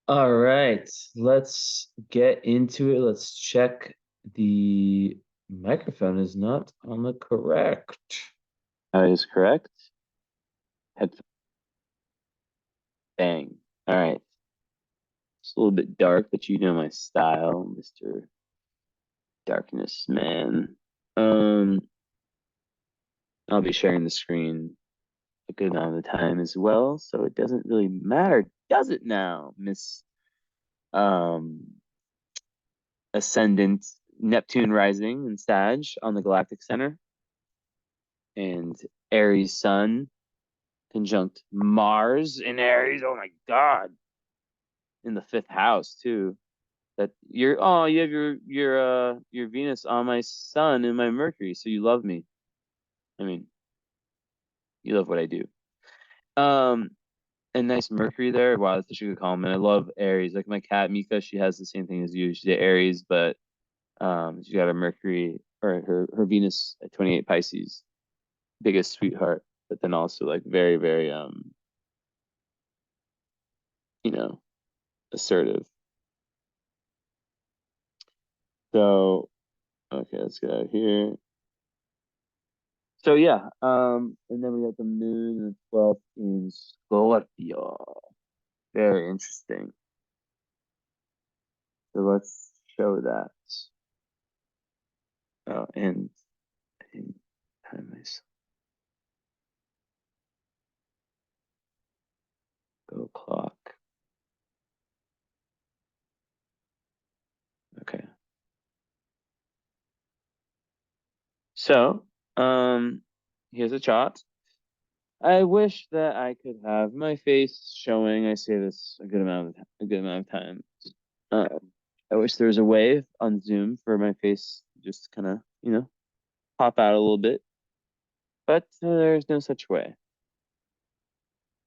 All right, let's get into it. Let's check the microphone is not on the correct. That is correct. Head bang. All right. It's a little bit dark, but you know my style, Mr. Darkness Man. Um, I'll be sharing the screen a good amount of the time as well, so it doesn't really matter, does it now, Miss um Ascendant Neptune rising in Sag on the Galactic Center and Aries Sun conjunct Mars in Aries. Oh my God, in the fifth house too. That you're you have your Venus on my Sun and my Mercury, so you love me. I mean, you love what I do. Um, and nice Mercury there. Wow, that's such a good compliment. I love Aries. Like my cat Mika, she has the same thing as you. She's an Aries, but she's got a Mercury or her Venus at 28 Pisces, biggest sweetheart, but then also like very, very you know, assertive. So okay, let's get out of here. So yeah, and then we got the moon and the 12th in Scorpio. Very interesting. So let's show that. Oh, and I didn't time myself. Go clock. Okay. So, here's a chart. I wish that I could have my face showing. I say this a good amount of time. I wish there was a way on Zoom for my face just kind of, pop out a little bit, but there's no such way.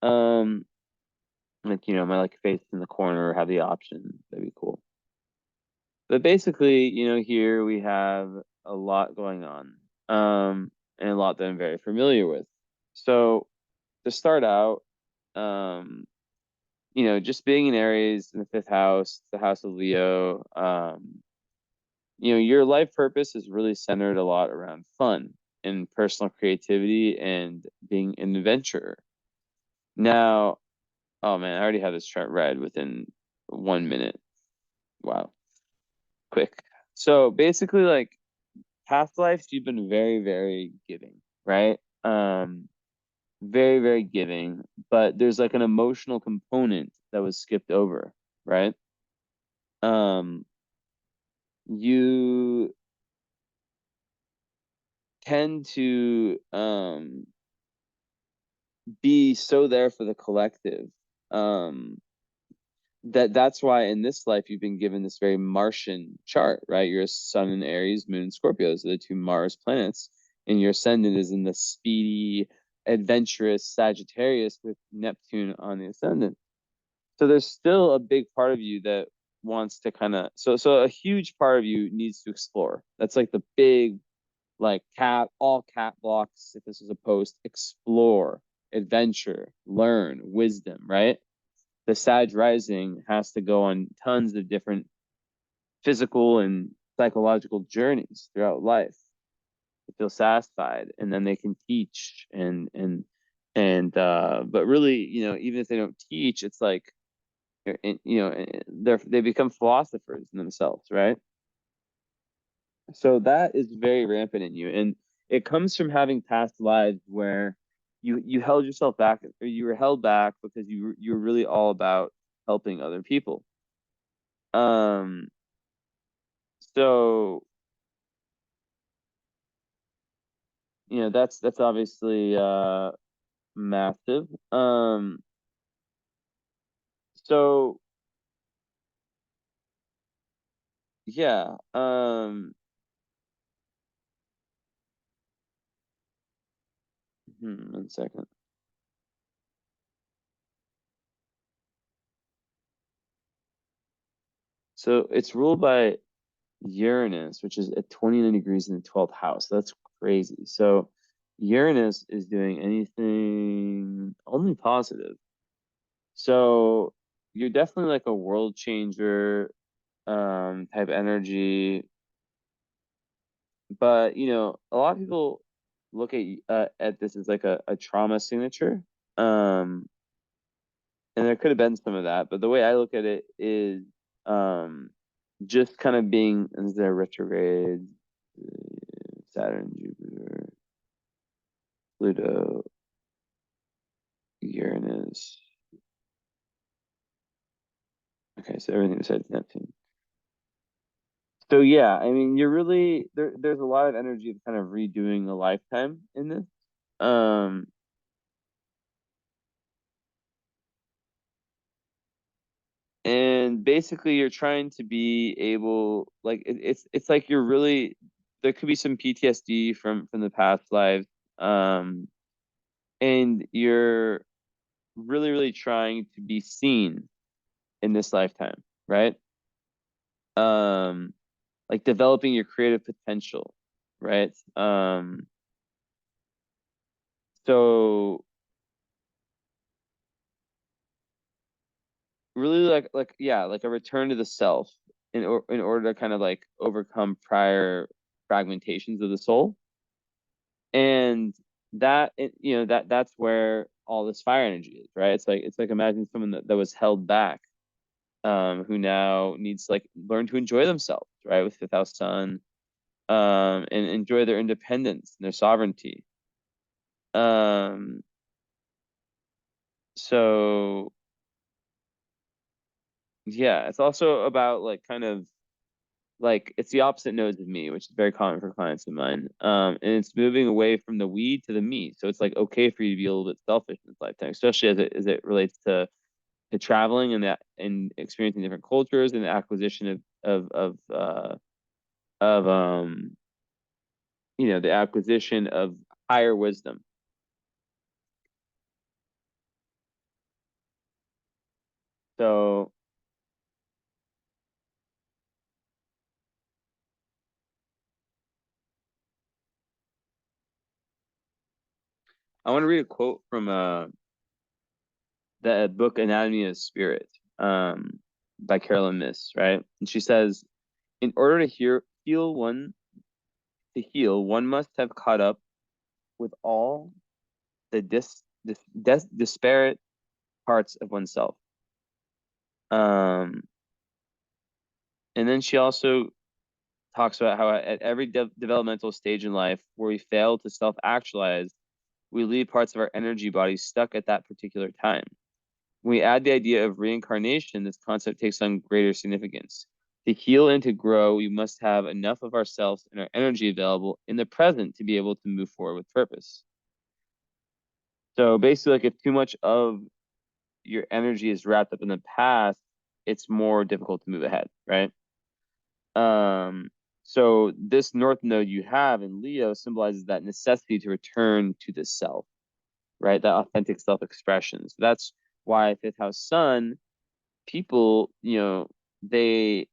Um, like my like face in the corner or have the option. That'd be cool. But basically, here we have a lot going on, and a lot that I'm very familiar with. So to start out, um, just being in Aries in the fifth house, the house of Leo, your life purpose is really centered a lot around fun and personal creativity and being an adventurer. Now, oh man, I already have this chart read within 1 minute. Wow, quick. So basically, like past lives, you've been very, very giving, right? Very, very giving, but there's like an emotional component that was skipped over, right? Um, you tend to be so there for the collective. Um, that's why in this life you've been given this very Martian chart, right? Your Sun in Aries, Moon in Scorpio, those are the two Mars planets, and your ascendant is in the speedy, adventurous Sagittarius with Neptune on the ascendant. So there's still a big part of you that wants to kind of so a huge part of you needs to explore. That's like the big like all cat blocks. If this is a post, explore, adventure, learn, wisdom, right? The Sag rising has to go on tons of different physical and psychological journeys throughout life to feel satisfied, and then they can teach and but really, even if they don't teach, it's like they become philosophers in themselves, right? So that is very rampant in you, and it comes from having past lives where you held yourself back, or you were held back because you were really all about helping other people. Um, so that's obviously massive. So yeah, 1 second. So it's ruled by Uranus, which is at 29 degrees in the 12th house. That's crazy. So Uranus is doing anything only positive. So you're definitely like a world changer type energy. But a lot of people look at this as like a trauma signature. Um, and there could have been some of that, but the way I look at it is um just kind of being, is there retrograde, Saturn, Jupiter, Pluto, Uranus. Okay, so everything besides Neptune. So yeah, I mean, you're really there's a lot of energy of kind of redoing a lifetime in this. Um, and basically you're trying to be able, like it's like you're really, there could be some PTSD from the past lives. Um, and you're really trying to be seen in this lifetime, right? Um, like developing your creative potential, right? So really like yeah, like a return to the self in order to kind of like overcome prior fragmentations of the soul. And that's where all this fire energy is, right? It's like imagine someone that was held back, who now needs to like learn to enjoy themselves, right? With fifth house sun, and enjoy their independence and their sovereignty. Um, so yeah, it's also about like kind of like it's the opposite nodes of me, which is very common for clients of mine. And it's moving away from the we to the me. So it's like okay for you to be a little bit selfish in this lifetime, especially as it relates to traveling and that and experiencing different cultures and the acquisition of the acquisition of higher wisdom. So I want to read a quote from the book Anatomy of Spirit, by Carolyn Miss, right? And she says, in order to heal, one must have caught up with all the disparate parts of oneself. Um, and then she also talks about how at every developmental stage in life where we fail to self-actualize, we leave parts of our energy body stuck at that particular time. When we add the idea of reincarnation, this concept takes on greater significance. To heal and to grow, we must have enough of ourselves and our energy available in the present to be able to move forward with purpose. So basically, like if too much of your energy is wrapped up in the past, it's more difficult to move ahead, right? Um, so this north node you have in Leo symbolizes that necessity to return to the self, right? That authentic self-expression. So that's why fifth house sun, people, they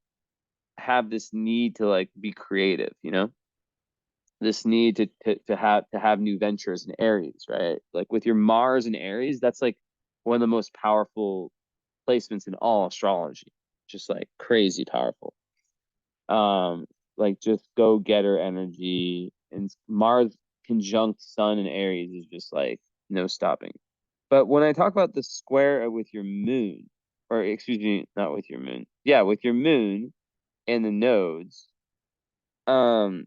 have this need to like be creative, this need to have new ventures in Aries, right? Like with your Mars and Aries, that's like one of the most powerful placements in all astrology. Just like crazy powerful. Um, like just go getter energy, and Mars conjunct Sun and Aries is just like no stopping. But when I talk about the square with your moon, or excuse me, not with your moon, yeah, with your moon and the nodes, um,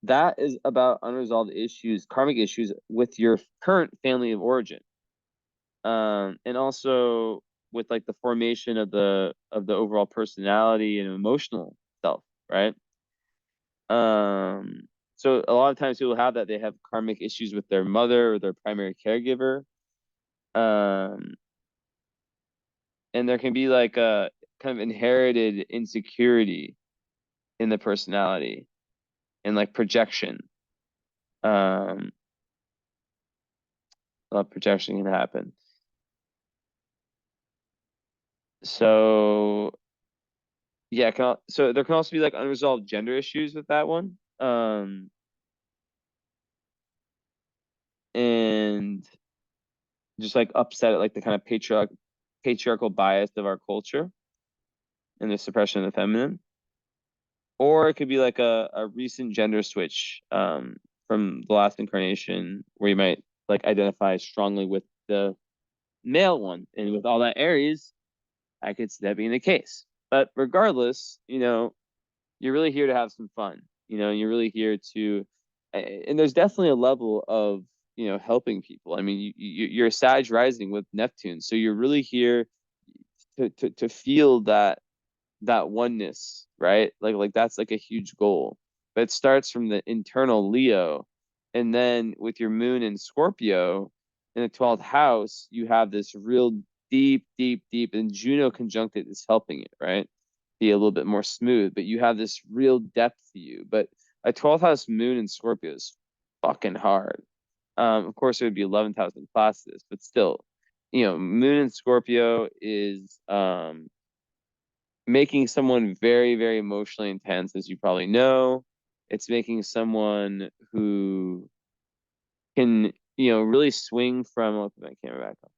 that is about unresolved issues, karmic issues with your current family of origin. And also with like the formation of the overall personality and emotional self, right? Um, so a lot of times people have that, they have karmic issues with their mother or their primary caregiver. Um, and there can be like a kind of inherited insecurity in the personality and like projection. Um, a lot of projection can happen. So yeah, so there can also be like unresolved gender issues with that one. And just like upset at like the kind of patriarchal bias of our culture and the suppression of the feminine, or it could be like a recent gender switch from the last incarnation where you might like identify strongly with the male one, and with all that Aries, I could see that being the case. But regardless, you're really here to have some fun. You're really here to, and there's definitely a level of helping people. I mean, you're a Sag rising with Neptune, so you're really here to feel that oneness, right? Like that's like a huge goal. But it starts from the internal Leo, and then with your moon in Scorpio in the 12th house, you have this real deep, deep, deep, and Juno conjuncted is helping it, right? Be a little bit more smooth, but you have this real depth to you. But a 12th house moon in Scorpio is fucking hard. Of course, it would be 11th house in classes, but still, moon in Scorpio is making someone very, very emotionally intense, as you probably know. It's making someone who can, really swing from, I'll put my camera back on,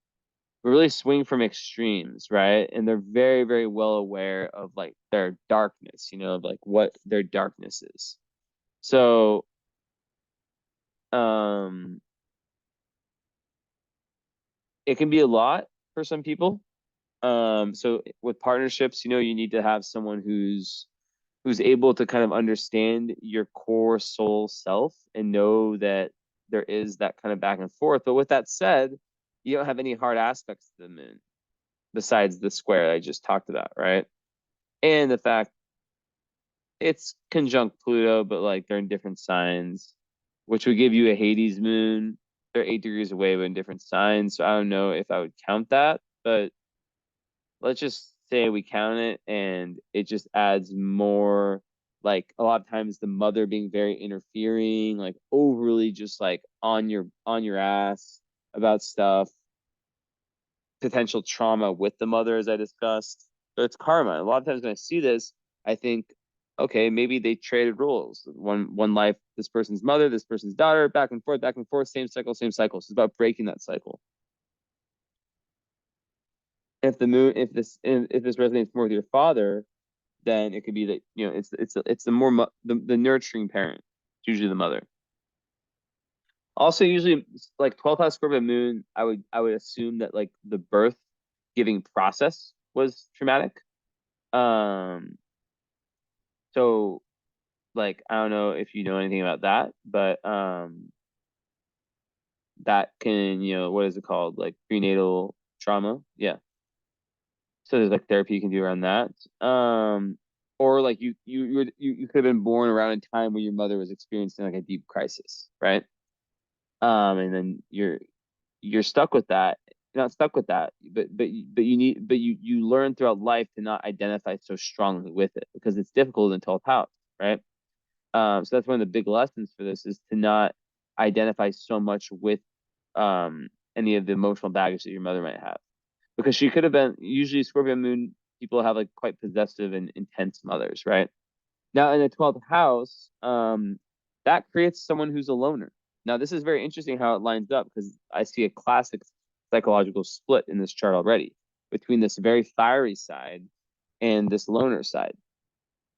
really swing from extremes, right? And they're very, very well aware of like their darkness, of like what their darkness is. So, um, it can be a lot for some people. So with partnerships, you need to have someone who's able to kind of understand your core soul self and know that there is that kind of back and forth. But with that said, you don't have any hard aspects to the moon besides the square I just talked about, right? And the fact it's conjunct Pluto, but like they're in different signs, which would give you a Hades moon. They're 8 degrees away, but in different signs. So I don't know if I would count that, but let's just say we count it, and it just adds more, like a lot of times the mother being very interfering, like overly just like on your ass about stuff, potential trauma with the mother as I discussed. So it's karma. A lot of times when I see this, I think, okay, maybe they traded roles. One life, this person's mother, this person's daughter, back and forth, same cycle, same cycle. So it's about breaking that cycle. If the moon, if this resonates more with your father, then it could be that it's the more the nurturing parent. It's usually the mother. Also, usually like 12th house Scorpio moon, I would assume that like the birth giving process was traumatic. Um, so like I don't know if you know anything about that, but that can, what is it called? Like prenatal trauma. Yeah. So there's like therapy you can do around that. Or like you could have been born around a time when your mother was experiencing like a deep crisis, right? And then you're stuck with that. You're not stuck with that, but you learn throughout life to not identify so strongly with it because it's difficult in the 12th house, right? So that's one of the big lessons for this is to not identify so much with any of the emotional baggage that your mother might have because she could have been usually Scorpio moon people have like quite possessive and intense mothers, right? Now in the 12th house, that creates someone who's a loner. Now this is very interesting how it lines up because I see a classic psychological split in this chart already between this very fiery side and this loner side.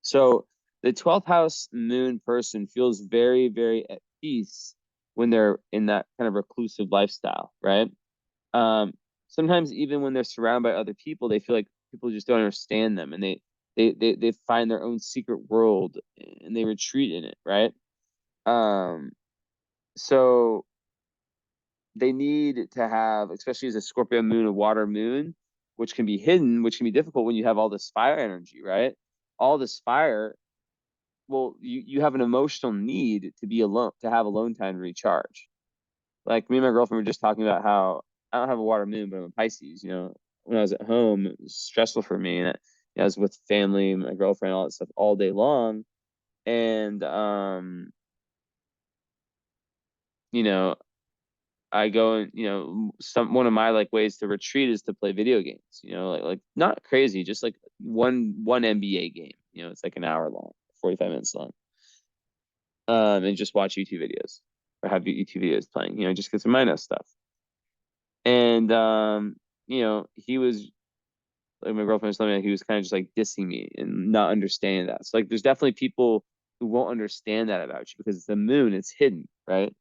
So the 12th house moon person feels very, very at peace when they're in that kind of reclusive lifestyle, right? Um, Sometimes even when they're surrounded by other people, they feel like people just don't understand them, and they find their own secret world and they retreat in it, right? Um, so they need to have, especially as a Scorpio moon, a water moon, which can be hidden, which can be difficult when you have all this fire energy, right? All this fire, well, you have an emotional need to be alone, to have alone time to recharge. Like me and my girlfriend were just talking about how I don't have a water moon, but I'm a Pisces. When I was at home, it was stressful for me, and I was with family, my girlfriend, all that stuff all day long. And you know, I go and some one of my like ways to retreat is to play video games. Like not crazy, just like one NBA game. It's like an hour long, 45 minutes long. And just watch YouTube videos or have YouTube videos playing. Just get some mind stuff. And he was like my girlfriend was telling me that he was kind of just like dissing me and not understanding that. So like there's definitely people who won't understand that about you because it's the moon, it's hidden, right?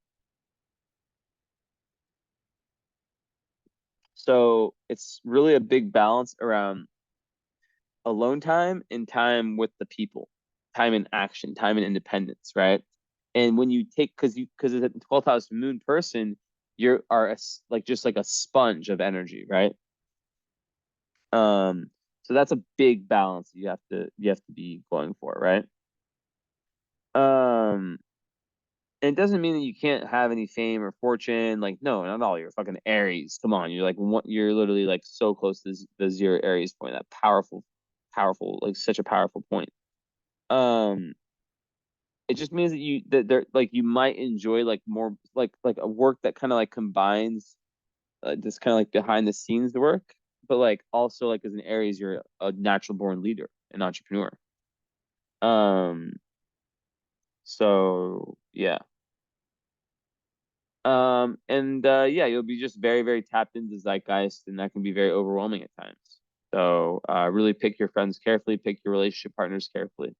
So it's really a big balance around alone time and time with the people, time in action, time in independence, right? And when you take because it's a 12th house moon person, you are like just like a sponge of energy, right? Um, so that's a big balance you have to be going for, right? Um, and it doesn't mean that you can't have any fame or fortune. Like, no, not at all. You're fucking Aries. Come on, you're like you're literally like so close to the zero Aries point. That powerful, powerful, like such a powerful point. Um, it just means that they're like you might enjoy like more like a work that kind of like combines this kind of like behind the scenes work, but like also like as an Aries, you're a natural born leader, an entrepreneur. Um, so yeah. And yeah, you'll be just very, very tapped into zeitgeist, and that can be very overwhelming at times. So really pick your friends carefully, pick your relationship partners carefully.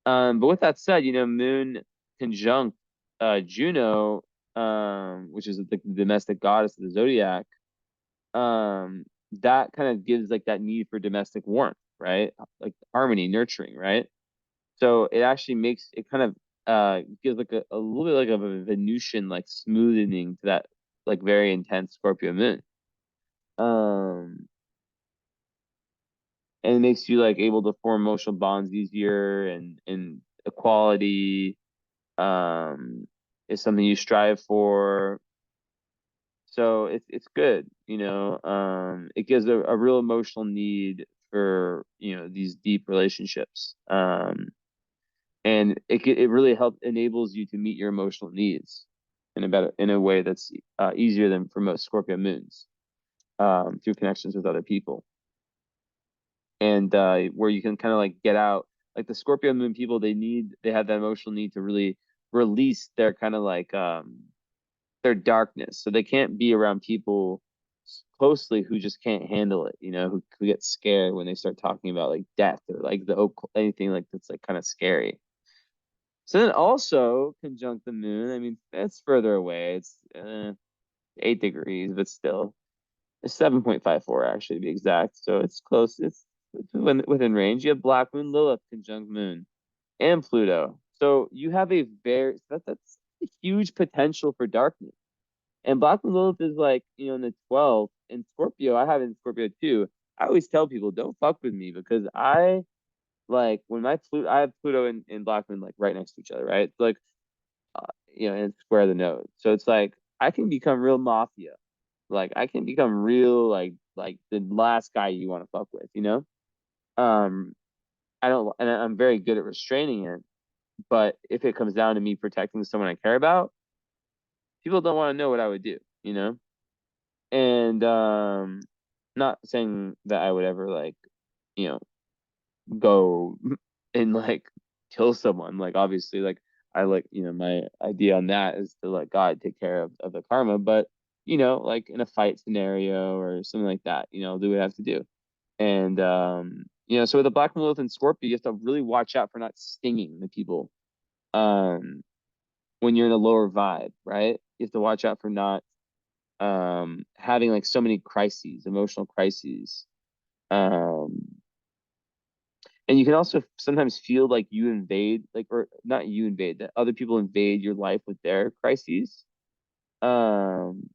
But with that said, Moon conjunct Juno, which is the domestic goddess of the zodiac, that kind of gives like that need for domestic warmth, right? Like harmony, nurturing, right? So it actually makes it kind of gives like a little bit like of a Venusian like smoothing to that like very intense Scorpio moon. Um, and it makes you like able to form emotional bonds easier, and equality um is something you strive for. So it's good, it gives a real emotional need for these deep relationships. And it really helps enables you to meet your emotional needs in a way that's easier than for most Scorpio moons, through connections with other people, and where you can kind of like get out like the Scorpio moon people. They have that emotional need to really release their kind of like their darkness, so they can't be around people closely who just can't handle it, who get scared when they start talking about like death or like anything like that's like kind of scary. So then also conjunct the moon. I mean, that's further away. It's 8 degrees, but still, it's 7.54 actually to be exact. So it's close. It's within range. You have Black Moon, Lilith conjunct Moon, and Pluto. So you have that's a huge potential for darkness. And Black Moon Lilith is like in the 12th in Scorpio. I have it in Scorpio too. I always tell people don't fuck with me because I like when I have Pluto and Black Moon like right next to each other, right? Like and square the node. So it's like I can become real mafia. Like I can become real like the last guy you want to fuck with. Um I don't and I'm very good at restraining it, but if it comes down to me protecting someone I care about, people don't want to know what I would do. And not saying that I would ever like, you know, go and like kill someone. Like obviously, like I like my idea on that is to let God take care of the karma. But like in a fight scenario or something like that, do what I have to do. And so with the Black Lilith and Scorpio, you have to really watch out for not stinging the people. Um, when you're in a lower vibe, right? You have to watch out for not having like so many crises, emotional crises. Um, and you can also sometimes feel like you invade, like, or not you invade, that other people invade your life with their crises. Um,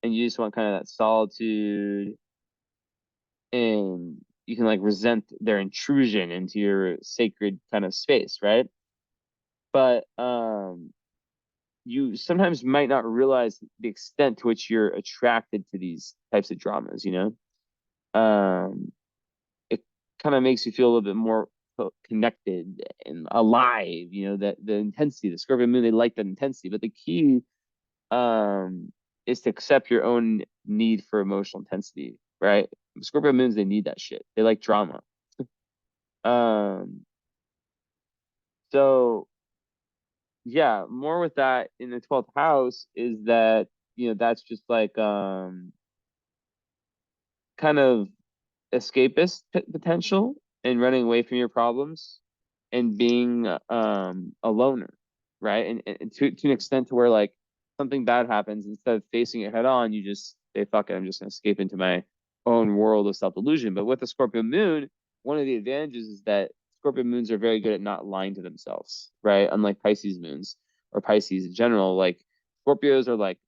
and you just want kind of that solitude, and you can like resent their intrusion into your sacred kind of space, right? But you sometimes might not realize the extent to which you're attracted to these types of dramas. It kind of makes you feel a little bit more connected and alive. That the intensity, the Scorpio moon, they like that intensity. But the key is to accept your own need for emotional intensity, right? Scorpio moons, they need that shit. They like drama. Um, so yeah, more with that in the 12th house is that that's just like kind of escapist potential and running away from your problems and being a loner, right? And to an extent to where like something bad happens, instead of facing it head on, you just say, fuck it, I'm just gonna escape into my own world of self-delusion. But with the Scorpio moon, one of the advantages is that Scorpio moons are very good at not lying to themselves, right? Unlike Pisces moons or Pisces in general, like Scorpios are like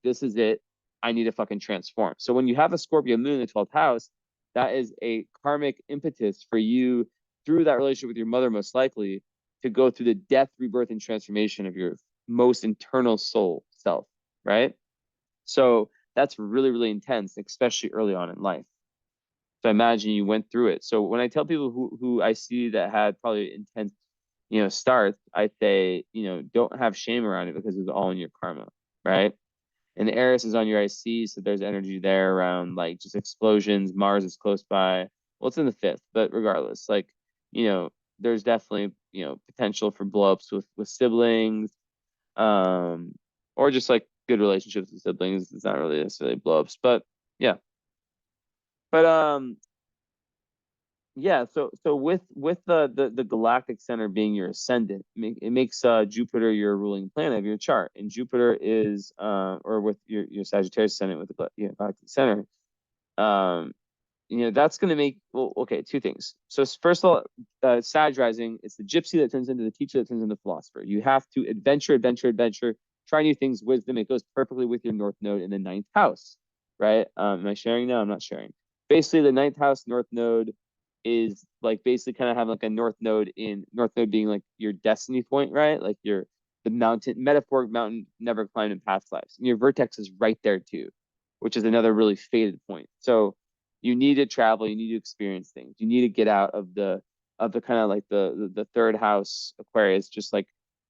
this is it. I need to fucking transform. So when you have a Scorpio moon in the 12th house, that is a karmic impetus for you through that relationship with your mother, most likely to go through the death, rebirth, and transformation of your most internal soul self, right? So that's really, really intense, especially early on in life. So I imagine you went through it. So when I tell people who I see that had probably intense, starts, I say, don't have shame around it because it's all in your karma, right? And the Eris is on your IC, so there's energy there around like just explosions. Mars is close by. Well, it's in the fifth, but regardless, like, you know, there's definitely, potential for blowups with siblings, um, or just like good relationships with siblings. It's not really necessarily blowups, but yeah. But yeah, so with the galactic center being your ascendant, it makes Jupiter your ruling planet of your chart, and Jupiter is or with your Sagittarius ascendant with the galactic center, um, that's going to make, well, okay, two things. So first of all, Sag rising, it's the gypsy that turns into the teacher that turns into the philosopher. You have to adventure, adventure, adventure, try new things, wisdom. It goes perfectly with your North Node in the ninth house, right? Am I sharing now? I'm not sharing. Basically, the ninth house North Node is like basically kind of having like a North Node being like your destiny point, right? Like the mountain, metaphoric mountain never climbed in past lives. And your vertex is right there too, which is another really faded point. So you need to travel, you need to experience things, you need to get out of the kind of like the third house Aquarius, just like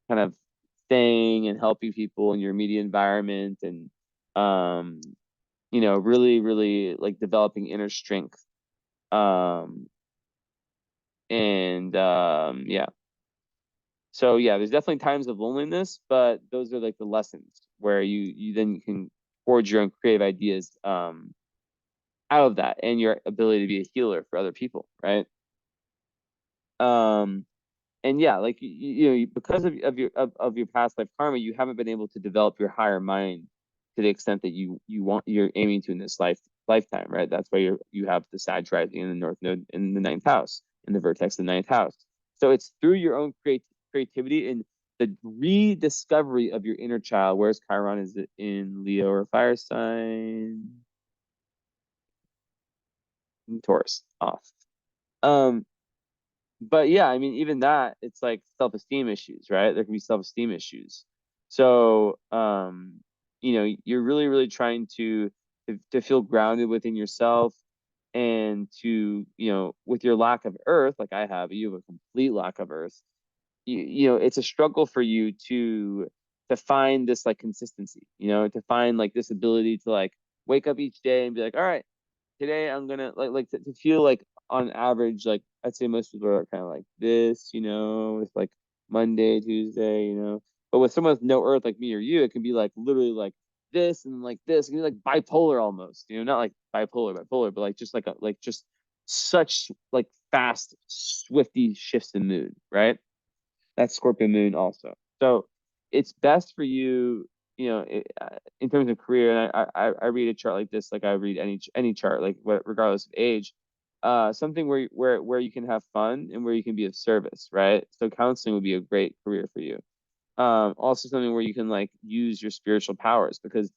kind of staying and helping people in your immediate environment, and um really really like developing inner strength, um and yeah, so yeah, there's definitely times of loneliness, but those are like the lessons where you then can forge your own creative ideas out of that, and your ability to be a healer for other people, right? Um, and yeah, like because of your past life karma, you haven't been able to develop your higher mind to the extent that you're aiming to in this lifetime, right? That's why you have the Sag rising in the North Node in the ninth house, in the vertex of the ninth house. So it's through your own creativity and the rediscovery of your inner child. Where's Chiron? Is it in Leo or fire sign? Taurus off. Um, but yeah, I mean, even that, it's like self-esteem issues, right? There can be self-esteem issues. So, you're really, really trying to feel grounded within yourself, and to, with your lack of earth, like I have, you have a complete lack of earth. It's a struggle for you to find this like consistency, to find like this ability to like wake up each day and be like, all right, today I'm gonna to feel like on average, like I'd say most people are kind of like this, with like Monday, Tuesday, But with someone with no earth like me or you, it can be like literally like this and like this. It can be like bipolar almost, not like bipolar, but like just like just such like fast, swifty shifts in mood, right? That's Scorpio moon also. So it's best for you, in terms of career. And I read a chart like this, like I read any chart, like regardless of age, something where you can have fun and where you can be of service, right? So counseling would be a great career for you. Also something where you can like use your spiritual powers, because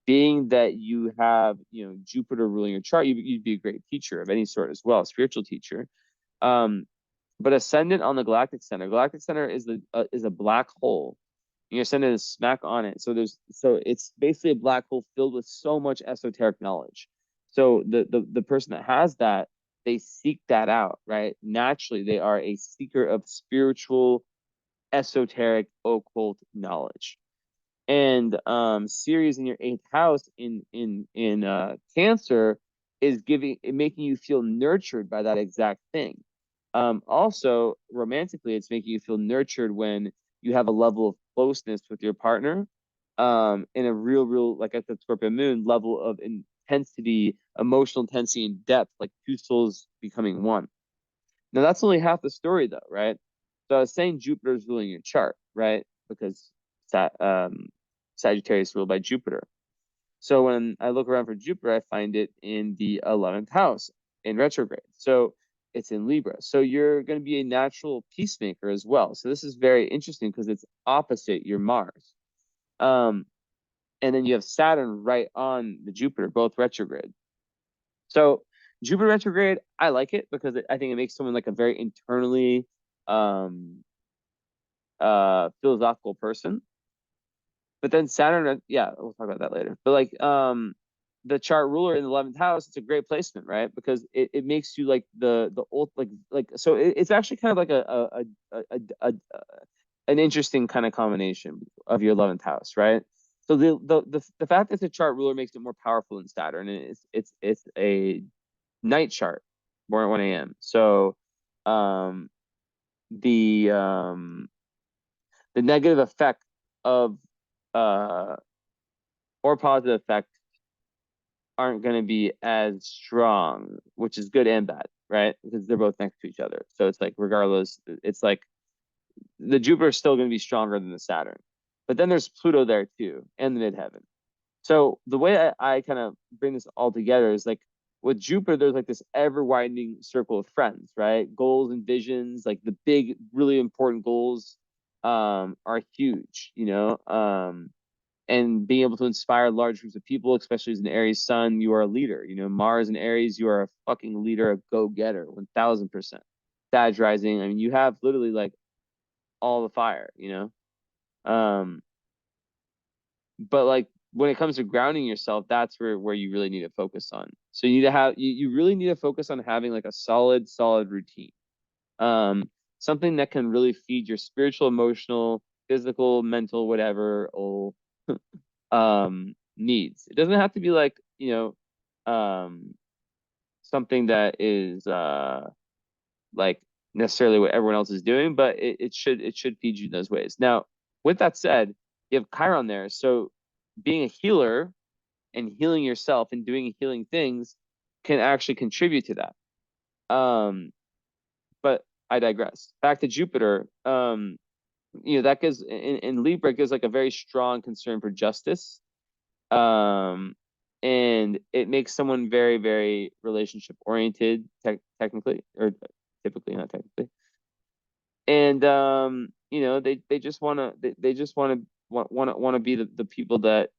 being that you have, Jupiter ruling your chart, you'd be a great teacher of any sort as well, spiritual teacher. Um, but ascendant on the galactic center. Galactic center is a black hole. And your ascendant is smack on it. So it's basically a black hole filled with so much esoteric knowledge. So the person that has that, they seek that out, right? Naturally, they are a seeker of spiritual, esoteric, occult knowledge. And Ceres in your eighth house in Cancer is making you feel nurtured by that exact thing. Also, romantically, it's making you feel nurtured when you have a level of closeness with your partner, in a real, like I said, Scorpio moon level of intensity, emotional intensity, and depth, like two souls becoming one. Now that's only half the story, though, right? So I was saying Jupiter's ruling your chart, right? Because Sagittarius is ruled by Jupiter. So when I look around for Jupiter, I find it in the 11th house in retrograde. So it's in Libra. So you're going to be a natural peacemaker as well. So this is very interesting because it's opposite your Mars. Um, and then you have Saturn right on the Jupiter, both retrograde. So Jupiter retrograde, I like it because I think it makes someone like a very internally um philosophical person. But then Saturn, yeah, we'll talk about that later. But like the chart ruler in the 11th house, it's a great placement, right? Because it makes you like the old like so it's actually kind of like a an interesting kind of combination of your 11th house, right? So the fact that the chart ruler makes it more powerful than Saturn, and it's a night chart, born at 1 a.m. So um the um the negative effect of uh or positive effect aren't going to be as strong, which is good and bad, right? Because they're both next to each other. So it's like, regardless, it's like the Jupiter is still going to be stronger than the Saturn. But then there's Pluto there too, and the midheaven. So the way I kind of bring this all together is like with Jupiter, there's like this ever widening circle of friends, right? Goals and visions, like the big, really important goals are huge, and being able to inspire large groups of people, especially as an Aries sun, you are a leader. Mars and Aries, you are a fucking leader, a go-getter, 1000%. Sag rising, I mean, you have literally like all the fire, Um, but like when it comes to grounding yourself, that's where you really need to focus on. So you need to have you really need to focus on having like a solid routine. Um, Something that can really feed your spiritual, emotional, physical, mental, whatever, or needs. It doesn't have to be like, something that is like necessarily what everyone else is doing, but it should feed you in those ways. Now, with that said, you have Chiron there. So being a healer and healing yourself and doing healing things can actually contribute to that. But I digress. Back to Jupiter. That gives in Libra gives like a very strong concern for justice. Um, and it makes someone very, very relationship oriented, technically, or typically, not technically. And they just they just want to be the people that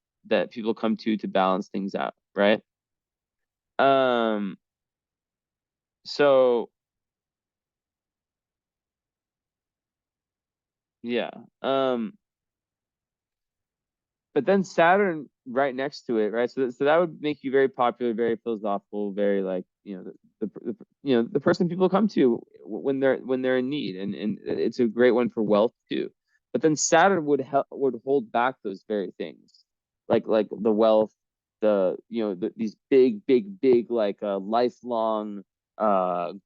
people come to balance things out, right? Um, so yeah. But then Saturn right next to it, right? So that would make you very popular, very philosophical, very like the person people come to when they're in need, and it's a great one for wealth too. But then Saturn would hold back those very things, like the wealth, these big like lifelong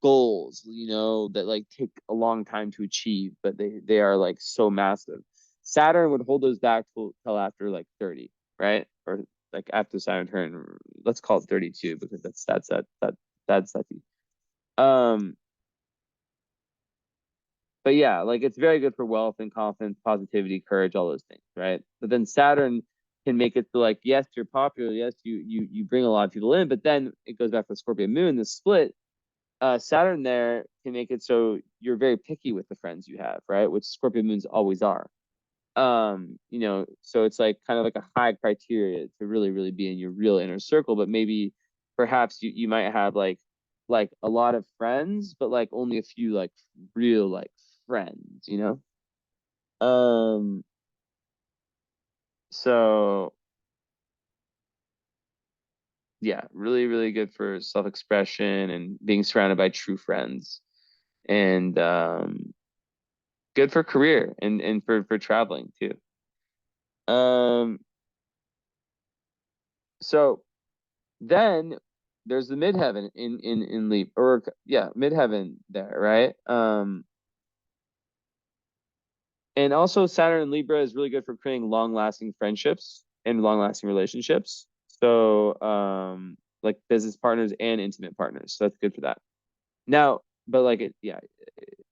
goals, that like take a long time to achieve, but they are like so massive. Saturn would hold those back till after like 30, right? Or like after Saturn turn, let's call it 32 because that's um but yeah, like it's very good for wealth and confidence, positivity, courage, all those things, right? But then Saturn can make it to like, yes, you're popular, yes, you bring a lot of people in, but then it goes back to the Scorpio moon, the split. Saturn there can make it so you're very picky with the friends you have, right? Which Scorpio moons always are. So it's like kind of like a high criteria to really be in your real inner circle, but maybe perhaps you might have like a lot of friends, but like only a few like real like friends. Um, so yeah, really good for self-expression and being surrounded by true friends, and good for career and for traveling too. Um, so then there's the midheaven in Leap, or yeah, midheaven there, right? And also Saturn in Libra is really good for creating long-lasting friendships and long-lasting relationships. So like business partners and intimate partners. So that's good for that. Now, but like yeah.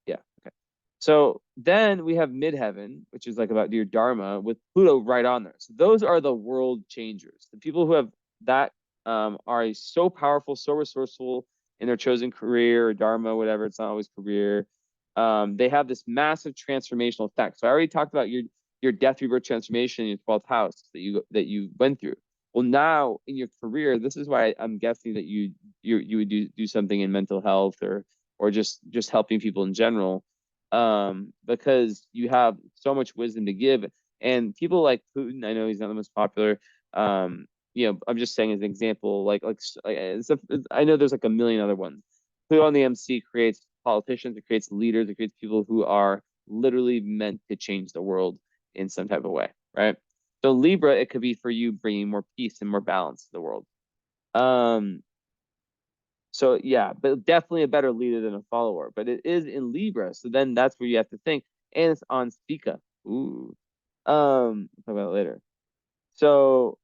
Okay. So then we have midheaven, which is like about your dharma with Pluto right on there. So those are the world changers. The people who have that are so powerful, so resourceful in their chosen career or dharma, whatever. It's not always career. They have this massive transformational effect. So I already talked about your death rebirth transformation in your 12th house that you went through. Well, now in your career, this is why I'm guessing that you would do something in mental health or just helping people in general, because you have so much wisdom to give. And people like Putin, I know he's not the most popular. I'm just saying as an example, I know there's like a million other ones. Pluto on the MC creates politicians, it creates leaders, it creates people who are literally meant to change the world in some type of way, right? So Libra, it could be for you bringing more peace and more balance to the world. Um, so yeah, but definitely a better leader than a follower. But it is in Libra, so then that's where you have to think. And it's on Spica. Ooh. We'll talk about it later. So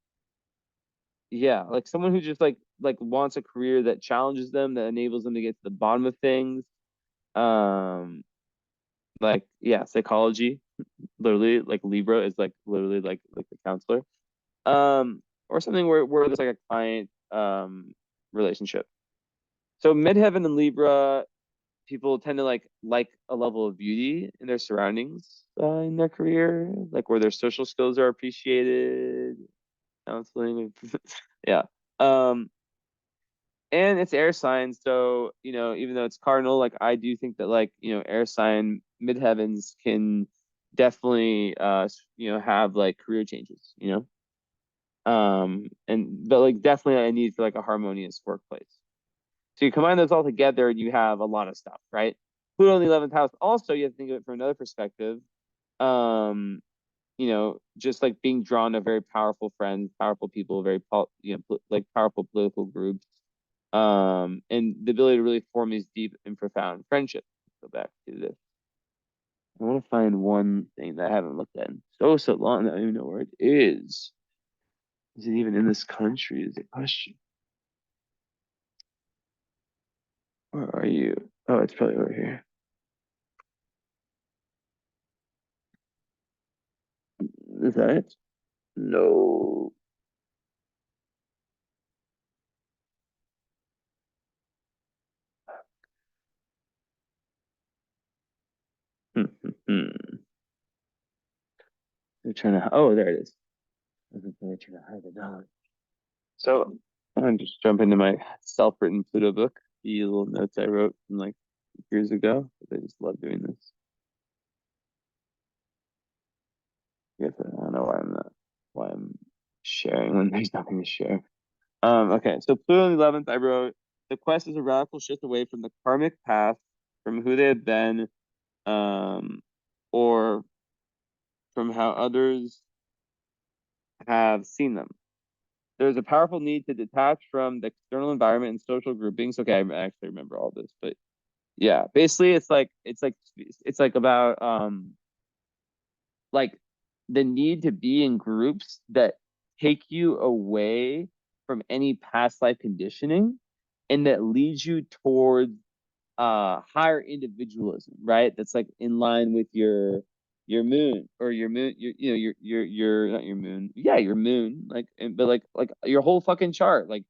yeah, like someone who just like wants a career that challenges them, that enables them to get to the bottom of things. Um, like yeah, psychology, literally like Libra is like literally like the counselor. Or something where there's like a client relationship. So midheaven and Libra, people tend to like a level of beauty in their surroundings in their career, like where their social skills are appreciated, counseling, yeah. Um, and it's air sign, so even though it's cardinal, like I do think that air sign midheavens can definitely have like career changes, and but like definitely a need for like a harmonious workplace. So you combine those all together and you have a lot of stuff, right? Pluto in the 11th house. Also, you have to think of it from another perspective. Just like being drawn to very powerful friends, powerful people, like powerful political groups, and the ability to really form these deep and profound friendships. Go back to this. I want to find one thing that I haven't looked at in so long that I don't even know where it is. Is it even in this country? Is the question. Where are you? Oh, it's probably over here. Is that it? No. They're trying to. Oh, there it is. I think they're trying to hide the knowledge. So I'm just jump into my self-written Pluto book, the little notes I wrote from like years ago. I just love doing this. I guess I don't know why I'm sharing when there's nothing to share. Okay, so Pluto on the 11th, I wrote the quest is a radical shift away from the karmic path, from who they have been, or from how others have seen them. There's a powerful need to detach from the external environment and social groupings. Okay, I actually remember all this, but yeah, basically it's like about like the need to be in groups that take you away from any past life conditioning and that leads you towards higher individualism, right? That's like in line with your moon or your moon, your not your moon, yeah, your moon, but like your whole fucking chart, like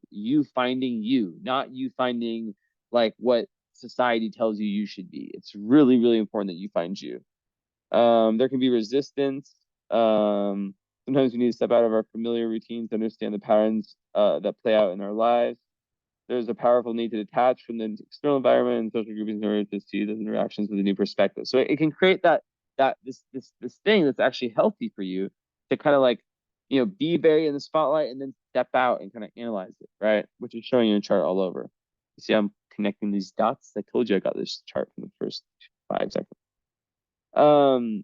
you finding you, not you finding like what society tells you should be. It's really really important that you find you. There can be resistance. Sometimes we need to step out of our familiar routines to understand the patterns that play out in our lives. There's a powerful need to detach from the external environment and social groupings in order to see those interactions with a new perspective. So it can create this thing that's actually healthy for you to kind of like be very in the spotlight and then step out and kind of analyze it, right? Which is showing you a chart all over. You see, I'm connecting these dots. I told you I got this chart from the first 5 seconds. Um,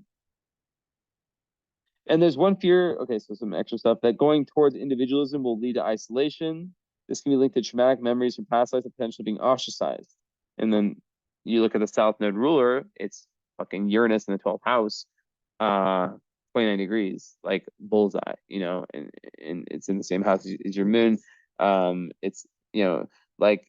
and there's one fear, okay, so some extra stuff, that going towards individualism will lead to isolation. This can be linked to traumatic memories from past lives and potentially being ostracized. And then you look at the South Node ruler, it's fucking Uranus in the 12th house, uh, 29 degrees, like bullseye, and it's in the same house as your moon. It's, like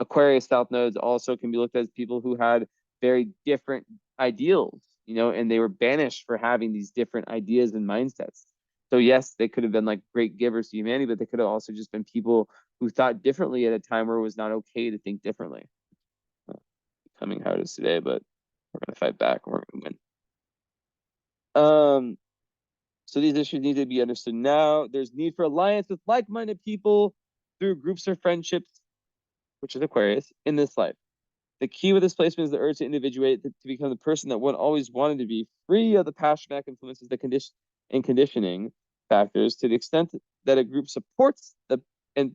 Aquarius South nodes also can be looked at as people who had very different ideals, and they were banished for having these different ideas and mindsets. So yes, they could have been like great givers to humanity, but they could have also just been people who thought differently at a time where it was not okay to think differently. Becoming how it is today, but we're gonna fight back and we're gonna win. So these issues need to be understood now. There's need for alliance with like-minded people through groups or friendships, which is Aquarius, in this life. The key with this placement is the urge to individuate, to become the person that one always wanted to be, free of the passionate influences, the condition and conditioning factors, to the extent that a group supports and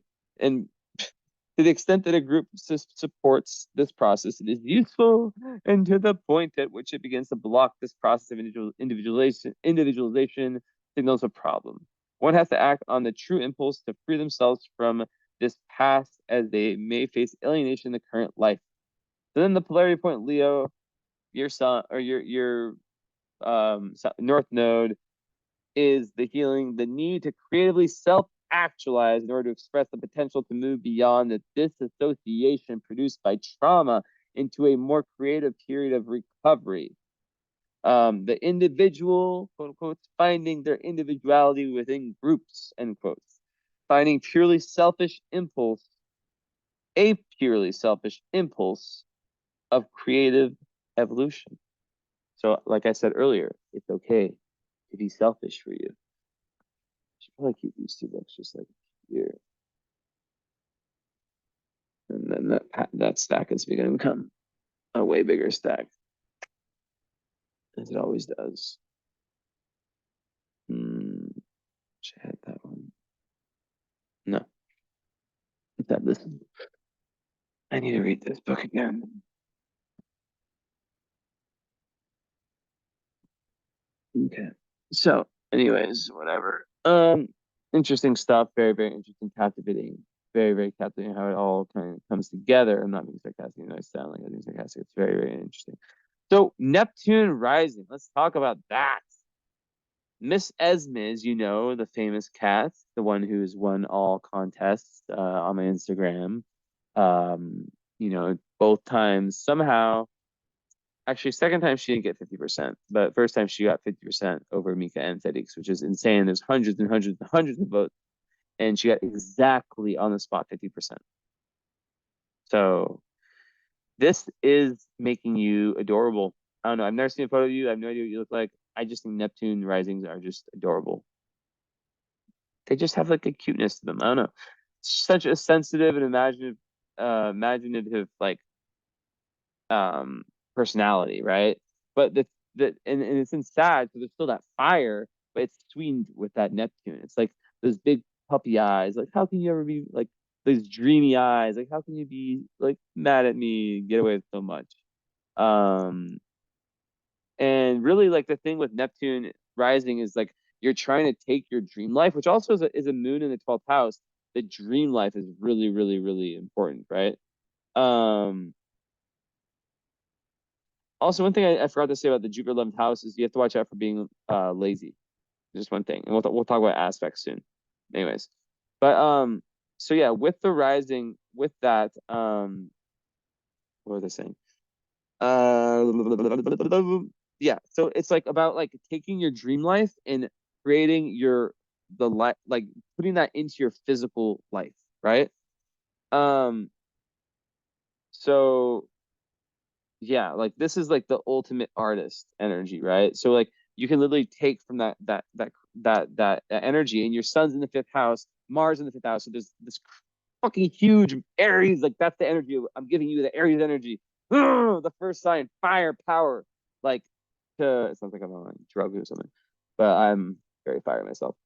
to the extent that a group supports this process, it is useful, and to the point at which it begins to block this process of individualization signals a problem. One has to act on the true impulse to free themselves from this past, as they may face alienation in the current life. So then the polarity point, Leo, your sun or your north node is the healing, the need to creatively self-actualize in order to express the potential to move beyond the disassociation produced by trauma into a more creative period of recovery. The individual, quote unquote, finding their individuality within groups, end quotes. Finding a purely selfish impulse of creative evolution. So, like I said earlier, it's okay to be selfish for you. Should probably keep these two books just like here. And then that stack is going to become a way bigger stack, as it always does. Should I hit that one? No. This. I need to read this book again. Okay. So, anyways, whatever. Interesting stuff. Very, very interesting, captivating. Very, very captivating how it all kind of comes together. I'm not being sarcastic. I sound like I'm being sarcastic. It's very, very interesting. So, Neptune rising. Let's talk about that. Miss Esme, the famous cat, the one who's won all contests on my Instagram. Um, both times somehow. Actually, second time she didn't get 50%, but first time she got 50% over Mika and Fedix, which is insane. There's hundreds and hundreds and hundreds of votes, and she got exactly on the spot 50%. So this is making you adorable. I don't know. I've never seen a photo of you. I have no idea what you look like. I just think Neptune risings are just adorable. They just have like a cuteness to them. I don't know. Such a sensitive and imaginative like personality, right? But and it's in sad, so there's still that fire, but it's sweetened with that Neptune. It's like those big puppy eyes. Like, how can you ever be like those dreamy eyes? Like, how can you be like mad at me, get away with so much? Um, and really, like the thing with Neptune rising is like you're trying to take your dream life, which also is a moon in the 12th house. The dream life is really, really, really important, right? Um, Also, one thing I forgot to say about the Jupiter 11th house is you have to watch out for being lazy. Just one thing, and we'll talk about aspects soon. Anyways, but so yeah, with the rising, with that, what was I saying? Uh, yeah. So it's like about like taking your dream life and creating the life, like putting that into your physical life, right? Um, so yeah, like this is like the ultimate artist energy, right? So like you can literally take from that energy, and your sun's in the fifth house, Mars in the fifth house. So there's this fucking huge Aries, like that's the energy I'm giving you, the Aries energy. The first sign, fire, power, like it sounds like I'm on drugs or something, but I'm very fire myself.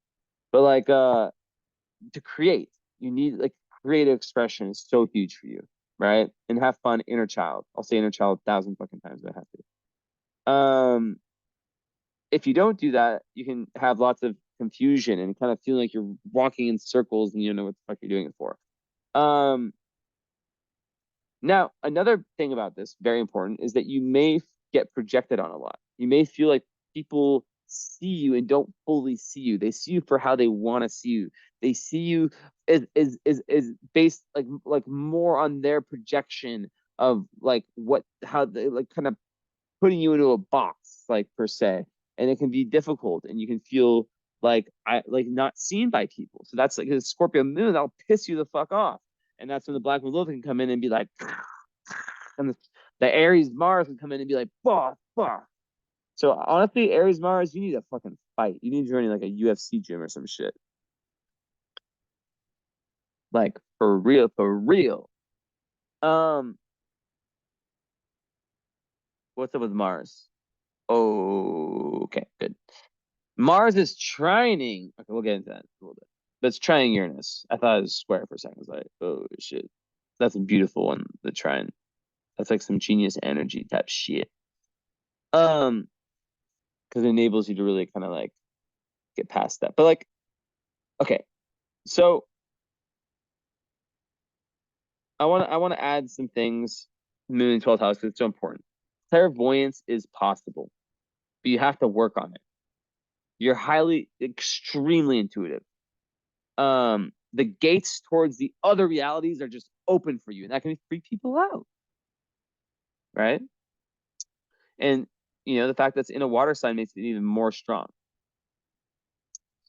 But like to create, you need like creative expression is so huge for you, right? And have fun, inner child. I'll say inner child 1,000 fucking times if I have to. If you don't do that, you can have lots of confusion and kind of feel like you're walking in circles and you don't know what the fuck you're doing it for. Um, Now, another thing about this, very important, is that you may get projected on a lot. You may feel like people see you and don't fully see you. They see you for how they want to see you. They see you is based like more on their projection of like what how they like kind of putting you into a box, like per se. And it can be difficult and you can feel like I like not seen by people. So that's like a Scorpio moon, that'll piss you the fuck off. And that's when the black widow can come in and be like, and the Aries Mars can come in and be like, bah, bah. So honestly, Aries Mars, you need to fucking fight. You need to join like a UFC gym or some shit. Like for real, for real. Um, what's up with Mars? Oh, okay, good. Mars is trining. Okay, we'll get into that a little bit. But it's trining Uranus. I thought it was square for a second. I was like, oh shit. That's a beautiful one, the trine. That's like some genius energy type shit. Um, because it enables you to really kind of like get past that. But like, okay, so I want to add some things, Moon in 12th house, because it's so important. Clairvoyance is possible, but you have to work on it. You're highly, extremely intuitive. The gates towards the other realities are just open for you, and that can freak people out, right? And the fact that's in a water sign makes it even more strong.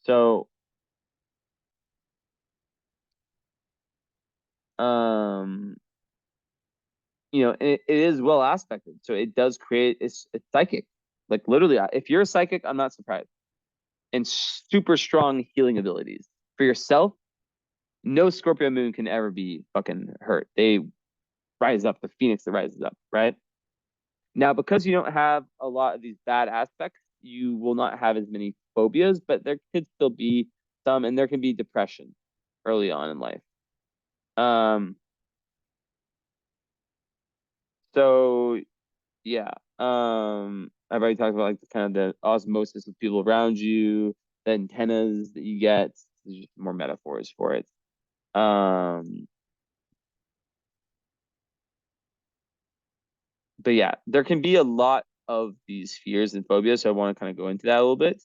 So, um, it is well aspected, so it does create it's psychic. Like literally, if you're a psychic, I'm not surprised. And super strong healing abilities for yourself. No Scorpio moon can ever be fucking hurt. They rise up, the phoenix that rises up, right? Now, because you don't have a lot of these bad aspects, you will not have as many phobias, but there could still be some, and there can be depression early on in life. Um, so yeah. I've already talked about like the kind of the osmosis of people around you, the antennas that you get. There's just more metaphors for it. Um, but yeah, there can be a lot of these fears and phobias. So I want to kind of go into that a little bit.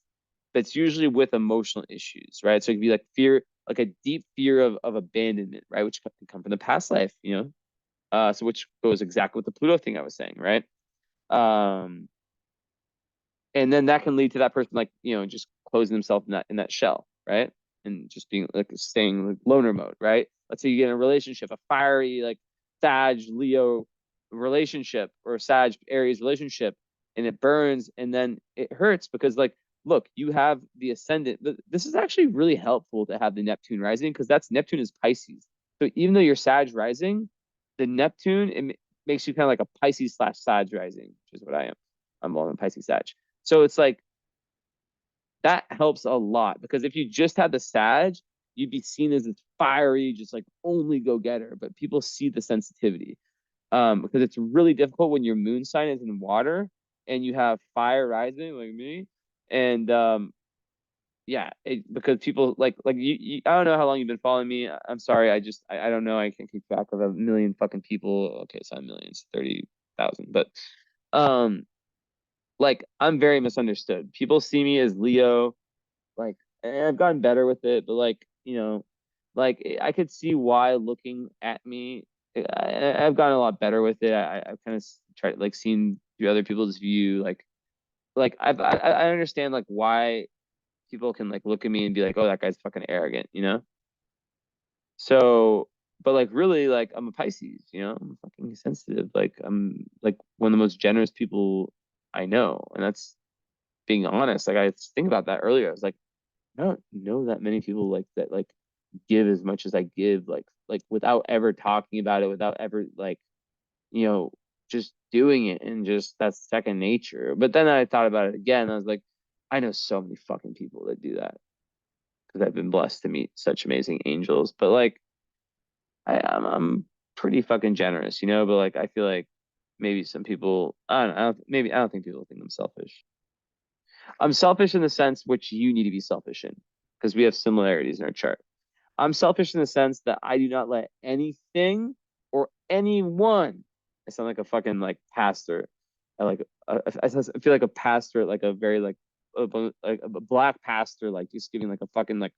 But it's usually with emotional issues, right? So it could be like fear, like a deep fear of abandonment, right? Which can come from the past life, so which goes exactly with the Pluto thing I was saying, right? Um, and then that can lead to that person like just closing themselves in that shell, right? And just being like staying like loner mode, right? Let's say you get in a relationship, a fiery like Sag Leo relationship or Sag Aries relationship, and it burns and then it hurts because like look, you have the ascendant. This is actually really helpful to have the Neptune rising because that's Neptune is Pisces. So even though you're Sag rising, the Neptune makes you kind of like a Pisces slash Sag rising, which is what I am. I'm all in Pisces Sag. So it's like that helps a lot because if you just had the Sag, you'd be seen as this fiery, just like only go getter. But people see the sensitivity because it's really difficult when your moon sign is in water and you have fire rising like me. And yeah, because people like you. I don't know how long you've been following me. I'm sorry. I don't know. I can't keep track of a million fucking people. Okay, it's not millions, 30,000. But um like I'm very misunderstood. People see me as Leo, like and I've gotten better with it, but like, like I could see why looking at me, I've gotten a lot better with it. I've kind of tried like seen through other people's view, like I understand like why people can like look at me and be like, oh, that guy's fucking arrogant, you know? So, but like really, like I'm a Pisces, I'm fucking sensitive. Like I'm like one of the most generous people I know, and that's being honest. Like I think about that earlier. I was like, I don't know that many people like that like give as much as I give, like without ever talking about it, without ever like, you know, just doing it and just that's second nature. But then I thought about it again. I was like, I know so many fucking people that do that because I've been blessed to meet such amazing angels. But like I'm pretty fucking generous, but like I feel like maybe some people I don't think people think I'm selfish. I'm selfish in the sense which you need to be selfish in because we have similarities in our chart. I'm selfish in the sense that I do not let anything or anyone. I sound like a fucking like pastor. I feel like a pastor, like a very like a black pastor, like just giving like a fucking like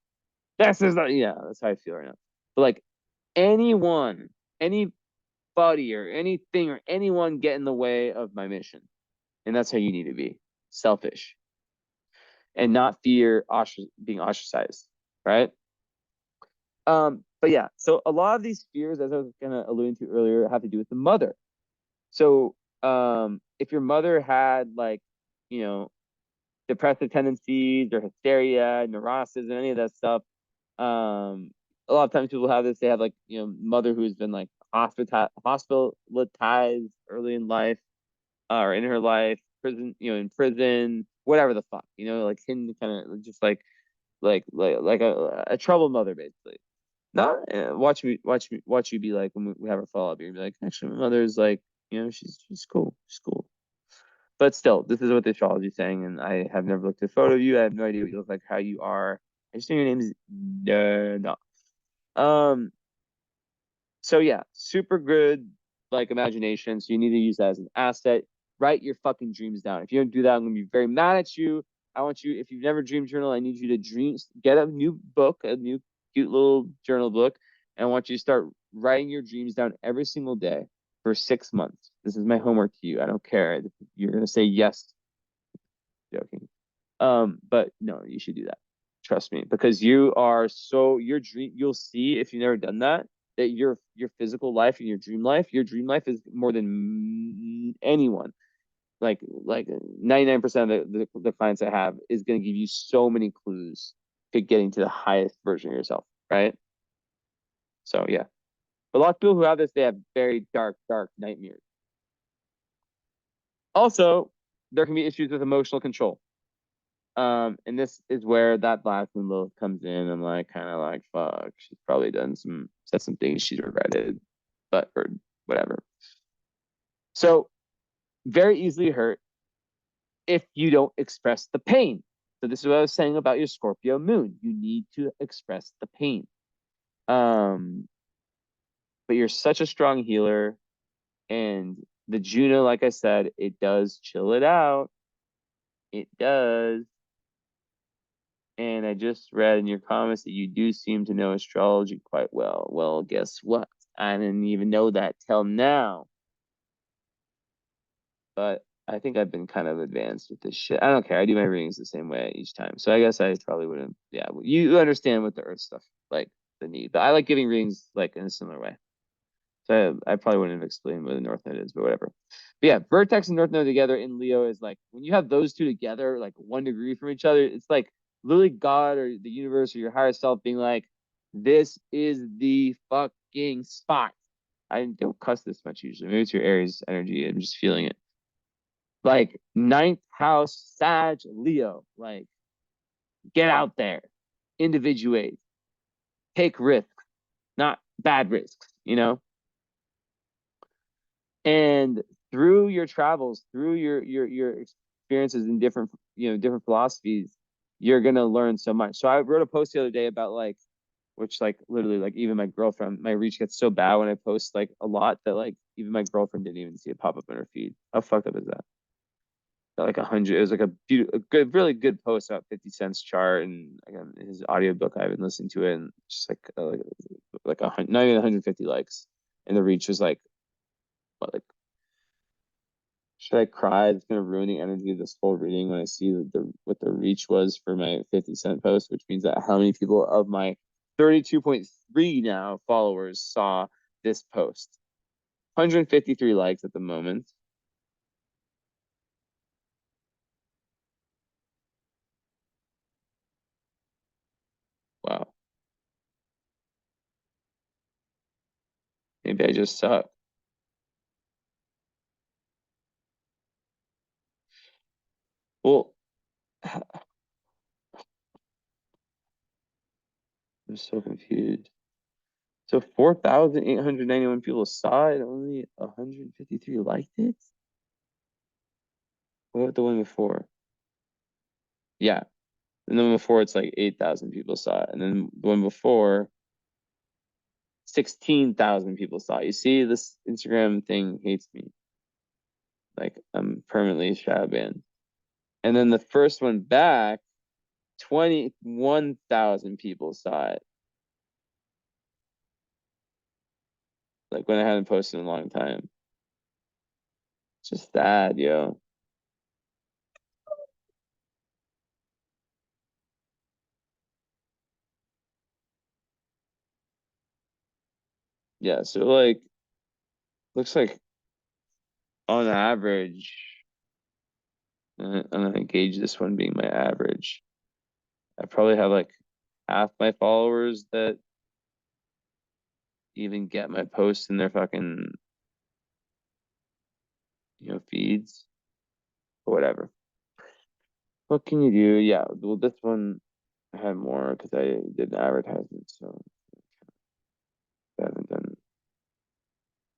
this is the yeah, that's how I feel right now. But like anyone, anybody or anything or anyone get in the way of my mission. And that's how you need to be. Selfish. And not fear being ostracized. Right? But yeah, so a lot of these fears, as I was kind of alluding to earlier, have to do with the mother. So if your mother had like, you know, depressive tendencies or hysteria, neurosis, and any of that stuff, a lot of times people have this. They have like, you know, mother who's been like hospitalized early in life, or in her life, prison, you know, in prison, whatever the fuck, you know, like hidden kind of just like a troubled mother basically. Not watch you be like when we have our follow up. You're be like, actually, my mother's like, you know, she's cool, she's cool. But still, this is what the astrology is saying, and I have never looked at a photo of you. I have no idea what you look like, how you are. I just know your name is no. Um, so yeah, super good like imagination. So you need to use that as an asset. Write your fucking dreams down. If you don't do that, I'm gonna be very mad at you. I want you, if you've never dream journal, I need you to get a new book, a new cute little journal book, and I want you to start writing your dreams down every single day for 6 months. This is my homework to you. I don't care. You're gonna say yes. Joking. But no, you should do that. Trust me, because you are so your dream. You'll see if you've never done that your physical life and your dream life is more than anyone. Like 99% of the clients I have is going to give you so many clues to getting to the highest version of yourself, right? So yeah, a lot of people who have this, they have very dark nightmares. Also, there can be issues with emotional control. And this is where that black moon Lilith comes in. I'm like, kind of like, fuck, she's probably said some things she's regretted, but or whatever. So very easily hurt if you don't express the pain. So this is what I was saying about your Scorpio moon. You need to express the pain. Um, but you're such a strong healer, and the Juno, like I said, it does chill it out. It does. And I just read in your comments that you do seem to know astrology quite well. Well, guess what? I didn't even know that till now. But I think I've been kind of advanced with this shit. I don't care. I do my readings the same way each time. So I guess I probably wouldn't. Yeah, you understand with the Earth stuff, like the need. But I like giving readings like in a similar way. So I probably wouldn't have explained what a North Node is, but whatever. But yeah, Vertex and North Node together in Leo is like when you have those two together, like 1 degree from each other, it's like literally God or the universe or your higher self being like, this is the fucking spot. I don't cuss this much usually. Maybe it's your Aries energy. I'm just feeling it. Like ninth house, Sag, Leo. Like, get out there, individuate, take risks, not bad risks, you know? And through your travels, through your experiences in different, you know, different philosophies, you're gonna learn so much. So I wrote a post the other day about like, which like literally like even my girlfriend, my reach gets so bad when I post like a lot that like even my girlfriend didn't even see it pop up in her feed. How fucked up is that? Got like 100. It was like a good, really good post about 50 cents chart, and again his audiobook. I've been listening to it, and just like not even 150 likes, and the reach was like what, like, should I cry? It's gonna ruin the energy of this whole reading when I see what the reach was for my 50 cent post, which means that how many people of my 32.3 now followers saw this post. 153 likes at the moment. Wow. Maybe I just suck. Well, I'm so confused. So 4,891 people saw it, only 153 liked it? What about the one before? Yeah. And then before it's like 8,000 people saw it. And then the one before 16,000 people saw it. You see, this Instagram thing hates me. Like I'm permanently shadow banned. And then the first one back, 21,000 people saw it. Like when I hadn't posted in a long time. It's just sad, yo. Yeah, so like looks like on average, I'm gonna gauge this one being my average. I probably have like half my followers that even get my posts in their fucking, feeds or whatever. What can you do? Yeah, well, this one I had more because I did an advertisement, so I haven't done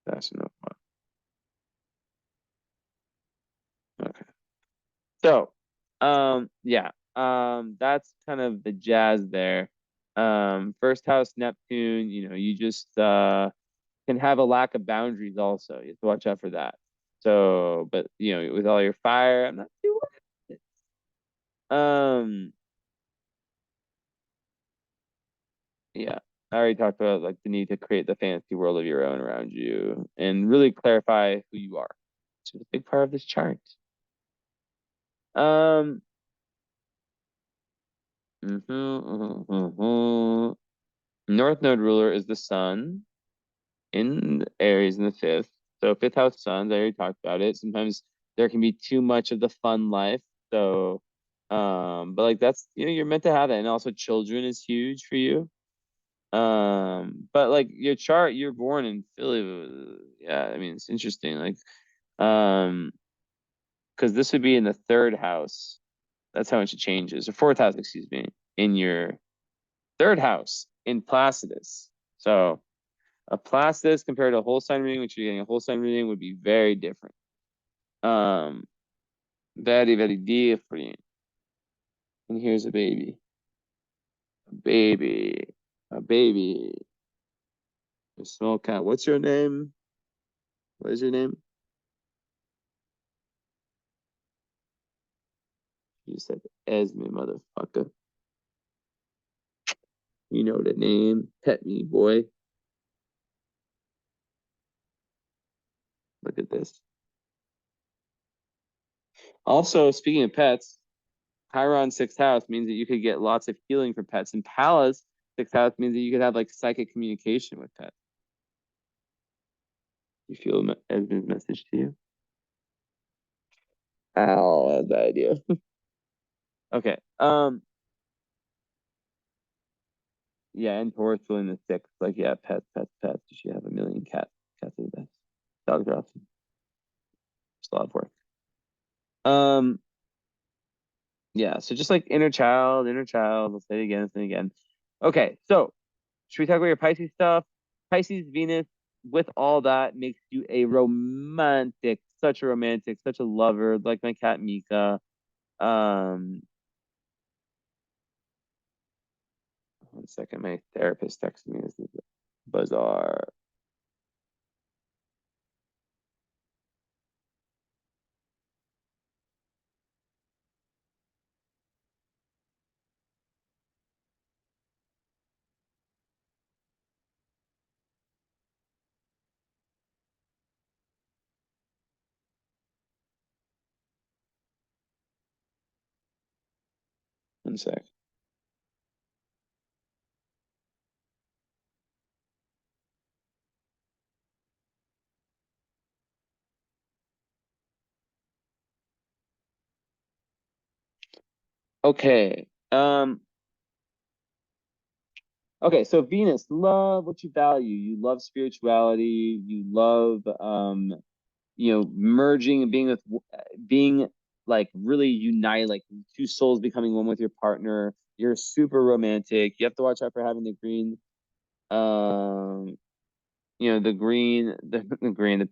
fast enough. Okay. So, yeah, that's kind of the jazz there. First house Neptune, you just can have a lack of boundaries also. You have to watch out for that. So, but with all your fire, I'm not too worried. Yeah, I already talked about like the need to create the fantasy world of your own around you and really clarify who you are. Which is a big part of this chart. Um, North node ruler is the sun in Aries in the fifth. So fifth house suns, I already talked about it. Sometimes there can be too much of the fun life. So, but like that's you're meant to have that, and also children is huge for you. But like your chart, you're born in Philly. Yeah, I mean it's interesting. Like, because this would be in the third house. That's how much it changes. Or fourth house, excuse me, in your third house in Placidus. So a Placidus compared to a whole sign reading, which you're getting a whole sign reading, would be very different. Um, very, very different. And here's a baby. A baby. A baby. A small cat. What's your name? What is your name? You said Esme, motherfucker. You know the name. Pet me, boy. Look at this. Also, speaking of pets, Chiron sixth house means that you could get lots of healing for pets, and Pallas sixth house means that you could have like psychic communication with pets. You feel Esme's message to you? Ow, that's bad idea. Okay. Yeah, and Taurus filling the sixth. Like, yeah, pets, pets, pets. You should have a million cats. Cats are the best. Dogs are awesome. It's a lot of work. Um, yeah, so just like inner child, inner child. I'll say it again, say it again. Okay, so should we talk about your Pisces stuff? Pisces, Venus, with all that, makes you a romantic, such a lover, like my cat Mika. Um, One second, my therapist texted me. This is bizarre. One sec. Okay. Okay, so Venus, love what you value. You love spirituality. You love merging and being like really united, like two souls becoming one with your partner. You're super romantic. You have to watch out for having the green, um, the green, the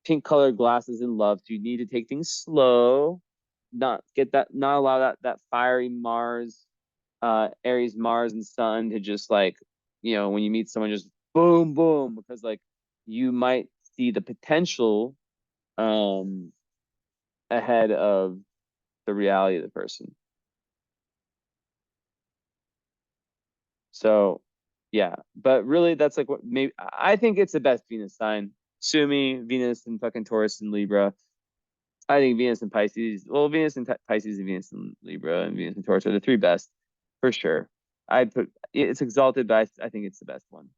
pink colored glasses in love. So you need to take things slow, not allow that fiery Mars, Aries, Mars, and Sun to just like, when you meet someone, just boom, boom, because like you might see the potential, ahead of the reality of the person. So yeah, but really that's like what maybe I think it's the best Venus sign. Sue me, Venus and fucking Taurus and Libra. I think Venus and Pisces, well, Venus and Pisces and Venus and Libra and Venus and Taurus are the three best for sure. I'd put it's exalted, but I think it's the best one.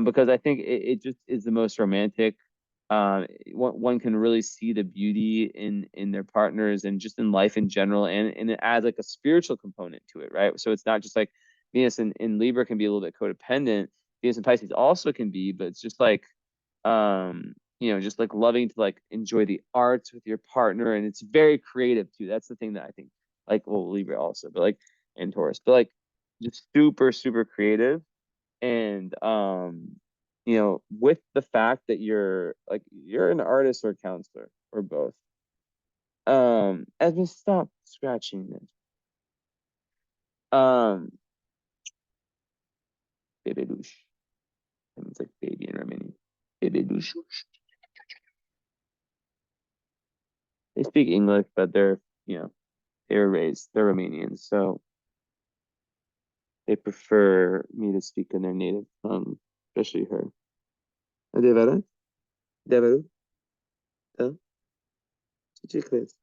Because I think it just is the most romantic. One can really see the beauty in their partners and just in life in general, and it adds like a spiritual component to it, right? So it's not just like Venus in Libra can be a little bit codependent. Venus and Pisces also can be, but it's just like just like loving to like enjoy the arts with your partner, and it's very creative too. That's the thing that I think, like, well, Libra also, but like, and Taurus, but like just super, super creative. And with the fact that you're an artist or counselor or both. Esme, stop scratching this. Um, Bebelush. It's like baby in Romanian. Bebelush. They speak English, but they're Romanians, so they prefer me to speak in their native tongue, especially her. Adevărat? Adevărul? Da? Ce crezi?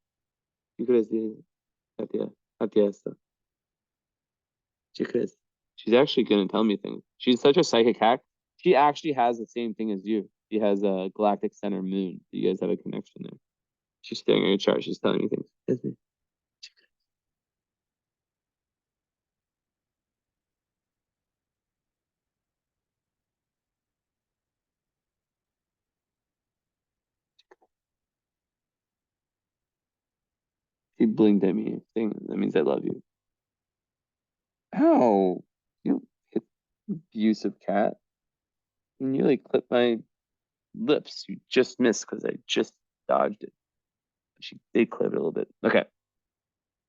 Ce crezi de Atia asta? Ce crezi? She's actually gonna tell me things. She's such a psychic hack. She actually has the same thing as you. She has a galactic center moon. You guys have a connection there. She's staring at your chart. She's telling me things. Isn't She blinked at me, saying that means I love you. Ow! You abusive cat. You nearly clipped my lips. You just missed because I just dodged it. She did clip it a little bit. Okay.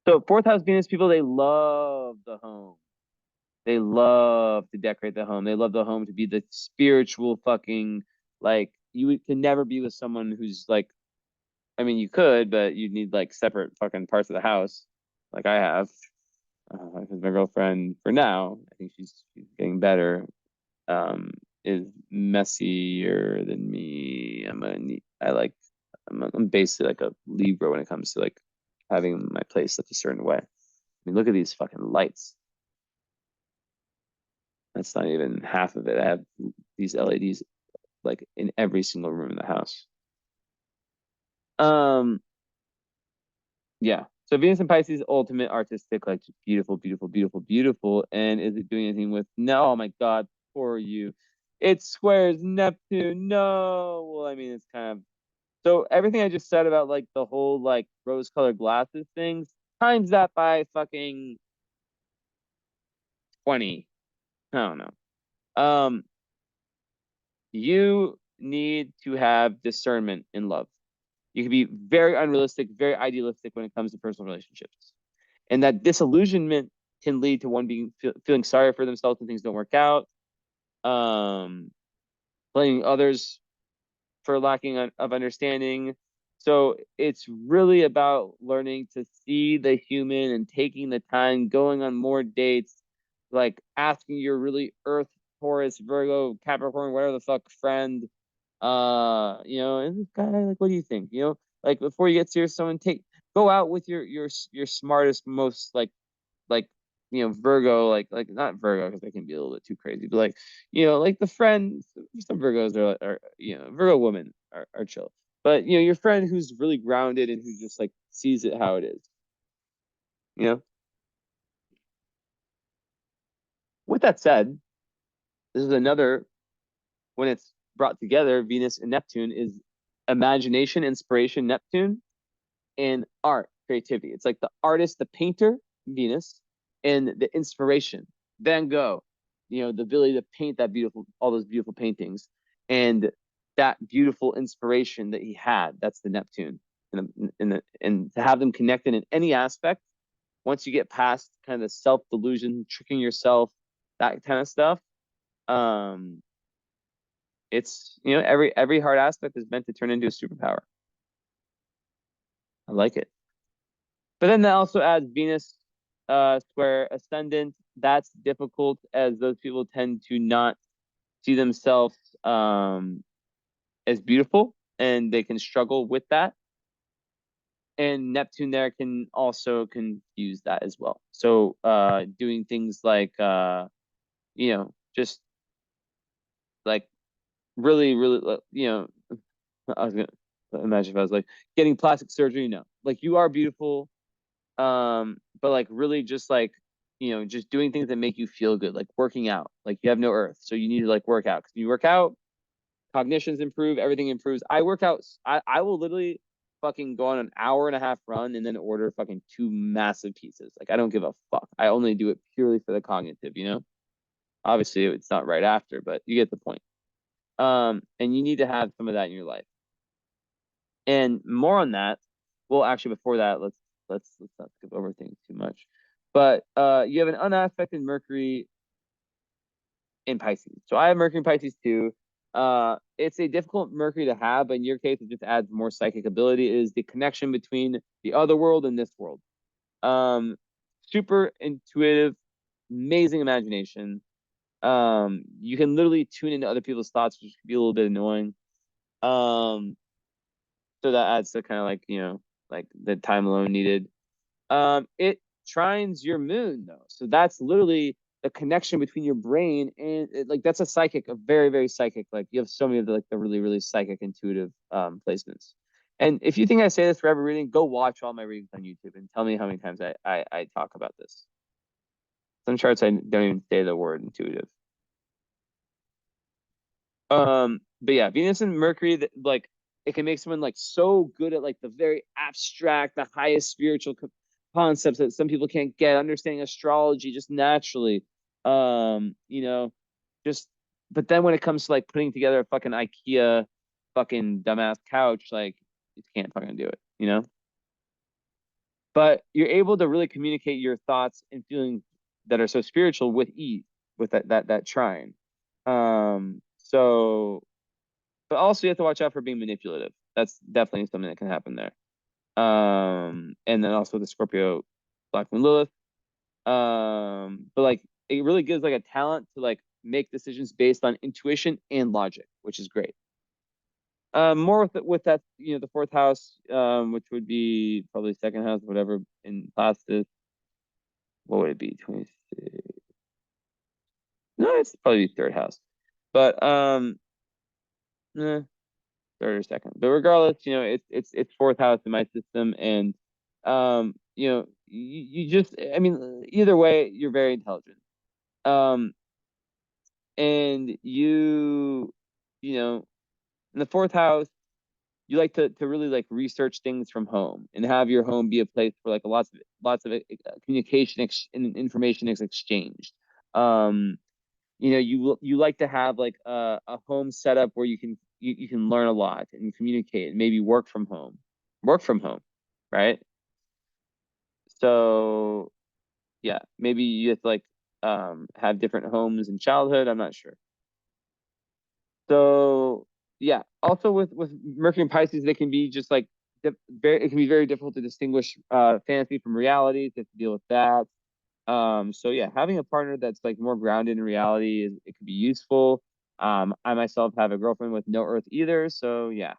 So fourth house Venus people, they love the home. They love to decorate the home. They love the home to be the spiritual fucking, like, you can never be with someone who's like, I mean, you could, but you'd need like separate fucking parts of the house, like I have. Because my girlfriend, for now, I think she's getting better. Um, is messier than me. I'm basically like a Libra when it comes to like having my place look a certain way. I mean, look at these fucking lights. That's not even half of it. I have these LEDs like in every single room in the house. Um, yeah. So Venus and Pisces, ultimate artistic, like just beautiful, beautiful, beautiful, beautiful. And is it doing anything with no? Oh my God, poor you. It squares Neptune. No. Well, I mean, it's kind of so everything I just said about like the whole like rose-colored glasses things, times that by fucking 20. I don't know. Um, you need to have discernment in love. You can be very unrealistic, very idealistic when it comes to personal relationships. And that disillusionment can lead to one feeling sorry for themselves when things don't work out, um, blaming others for lacking of understanding. So it's really about learning to see the human and taking the time, going on more dates, like asking your really Earth, Taurus, Virgo, Capricorn, whatever the fuck friend, and this guy, like, what do you think? Like before you get serious, someone go out with your smartest, most like Virgo, like not Virgo because they can be a little bit too crazy, but like like the friend, some Virgos are Virgo women are chill, but your friend who's really grounded and who just like sees it how it is. You know. With that said, this is another when it's brought together. Venus and Neptune is imagination, inspiration, Neptune, and art, creativity. It's like the artist, the painter, Venus, and the inspiration, Van Gogh. The ability to paint all those beautiful paintings, and that beautiful inspiration that he had. That's the Neptune, and to have them connected in any aspect. Once you get past kind of the self delusion, tricking yourself, that kind of stuff, um, it's every hard aspect is meant to turn into a superpower. I like it. But then that also adds Venus square ascendant. That's difficult as those people tend to not see themselves as beautiful, and they can struggle with that. And Neptune there can also confuse that as well. So doing things like just like really, I was gonna imagine if I was like getting plastic surgery. No, like you are beautiful, but like really just like just doing things that make you feel good, like working out. Like you have no earth, so you need to like work out, because you work out, cognitions improve, everything improves. I work out. I will literally fucking go on an hour and a half run and then order fucking two massive pizzas. Like I don't give a fuck. I only do it purely for the cognitive. Obviously it's not right after, but you get the point. And you need to have some of that in your life. And more on that. Well, actually, before that, let's not skip over things too much. But you have an unaspected Mercury in Pisces. So I have Mercury in Pisces too. It's a difficult Mercury to have, but in your case, it just adds more psychic ability. It is the connection between the other world and this world. Um, Super intuitive, amazing imagination. You can literally tune into other people's thoughts, which can be a little bit annoying. Um, so that adds to kind of like the time alone needed. It trines your moon though, so that's literally the connection between your brain and like that's a psychic, a very very psychic. Like you have so many of the really really psychic intuitive placements. And if you think I say this for every reading, go watch all my readings on YouTube and tell me how many times I talk about this. Some charts I don't even say the word intuitive. But yeah, Venus and Mercury, that like it can make someone like so good at like the very abstract, the highest spiritual concepts that some people can't get, understanding astrology just naturally. Um, you know, just but then when it comes to like putting together a fucking IKEA fucking dumbass couch, like you can't fucking do it. But you're able to really communicate your thoughts and feelings that are so spiritual with ease with that trine. So but also you have to watch out for being manipulative. That's definitely something that can happen there. And then also the Scorpio Black Moon Lilith. But like it really gives like a talent to like make decisions based on intuition and logic, which is great. More with that, the fourth house, which would be probably second house, whatever in classes. What would it be? 26. No, it's probably third house. But eh, third or second. But regardless, it's fourth house in my system, and you just, I mean, either way, you're very intelligent. Um, and you know, in the fourth house, you like to really like research things from home and have your home be a place where like lots of communication and information is exchanged. Um, you like to have like a home setup where you can learn a lot and communicate and maybe work from home, right? So yeah, maybe you have to like have different homes in childhood. I'm not sure. So yeah, also with Mercury and Pisces, they can be just like it can be very difficult to distinguish fantasy from reality. To deal with that. So yeah, having a partner that's like more grounded in reality it could be useful. I myself have a girlfriend with no earth either, so yeah.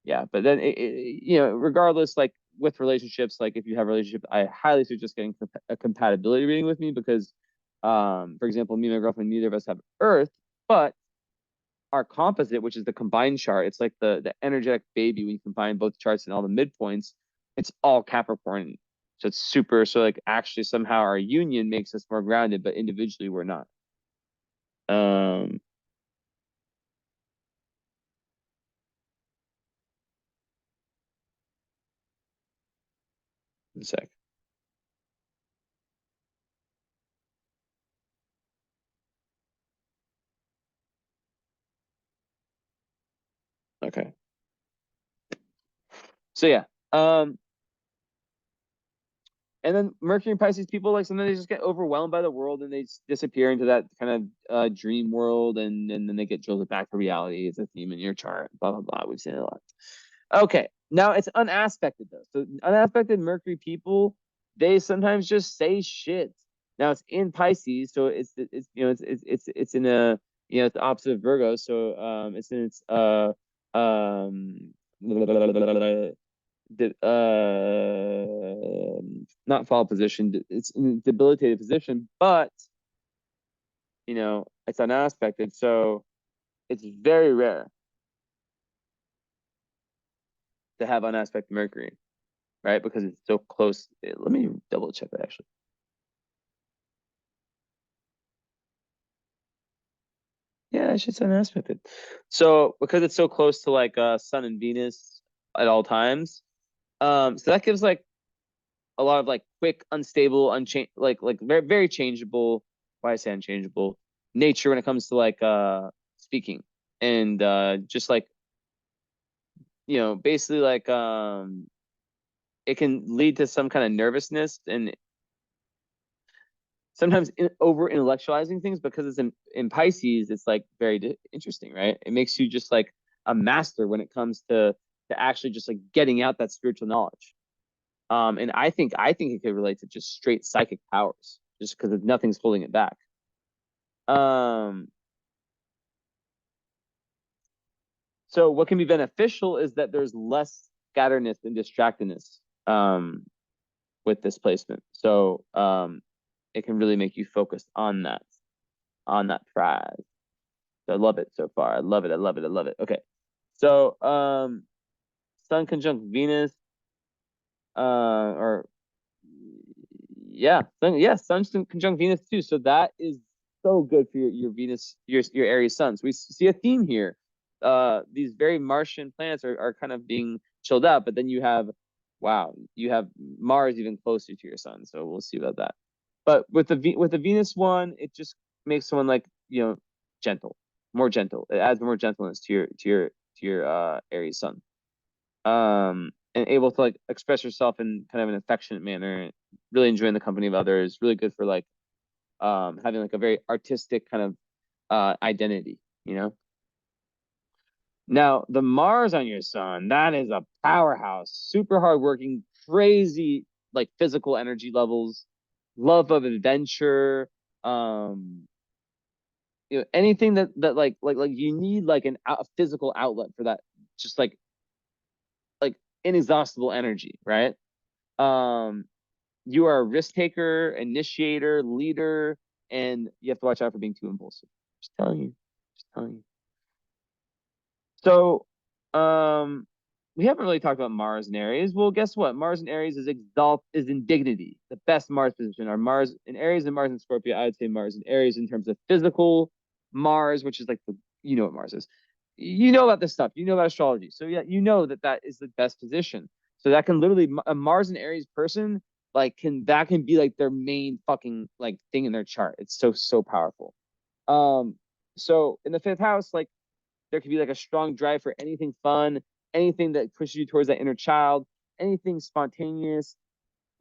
Yeah, but then regardless, like with relationships, like if you have a relationship, I highly suggest getting a compatibility reading with me because, for example, me and my girlfriend, neither of us have earth, but our composite, which is the combined chart, it's like the energetic baby when you combine both charts and all the midpoints, it's all Capricorn. So it's super. So like actually somehow our union makes us more grounded, but individually we're not. Um, a sec. Okay. So yeah. And then Mercury and Pisces people like sometimes they just get overwhelmed by the world and they just disappear into that kind of dream world and then they get jolted back to reality. It's a theme in your chart. Blah blah blah. We've seen it a lot. Okay. Now it's unaspected though. So unaspected Mercury people, they sometimes just say shit. Now it's in Pisces, so it's it's in a it's the opposite of Virgo, so it's in its not fall position. It's in a debilitated position, but it's unaspected, so it's very rare to have unaspected Mercury, right? Because it's so close. Let me double check that actually. Yeah, it's just unaspected. So because it's so close to like Sun and Venus at all times, so that gives like a lot of like quick, unstable, unchange like very very changeable. Why I say unchangeable nature when it comes to like speaking and just like basically like it can lead to some kind of nervousness and sometimes over intellectualizing things because it's in Pisces. It's like very interesting, right? It makes you just like a master when it comes to actually just like getting out that spiritual knowledge. And I think it could relate to just straight psychic powers, just because nothing's holding it back. Um, so what can be beneficial is that there's less scatteredness and distractedness with this placement. So it can really make you focus on that prize. So I love it so far. I love it. I love it. I love it. Okay. So Sun conjunct Venus, or Sun conjunct Venus too. So that is so good for your Venus, your Aries Sun. So we see a theme here. These very Martian planets are kind of being chilled out, but then you have Mars even closer to your Sun. So we'll see about that. But with the Venus one, it just makes someone like gentle, more gentle. It adds more gentleness to your Aries Sun. And able to like express yourself in kind of an affectionate manner, really enjoying the company of others, really good for like having like a very artistic kind of identity, Now the Mars on your Sun, that is a powerhouse, super hardworking, crazy like physical energy levels, love of adventure, um, anything that like you need like a physical outlet for that, just like inexhaustible energy, right? Um, you are a risk taker, initiator, leader, and you have to watch out for being too impulsive. Just telling you. Just telling you. So, we haven't really talked about Mars and Aries. Well, guess what? Mars and Aries is in dignity, the best Mars position. Are Mars in Aries and Mars in Scorpio. I would say Mars and Aries in terms of physical Mars, which is like what Mars is. You know about this stuff. You know about astrology. So yeah, you know that is the best position. So that can literally a Mars and Aries person like can be like their main fucking like thing in their chart. It's so powerful. Um, so in the fifth house, like there could be like a strong drive for anything fun, anything that pushes you towards that inner child, anything spontaneous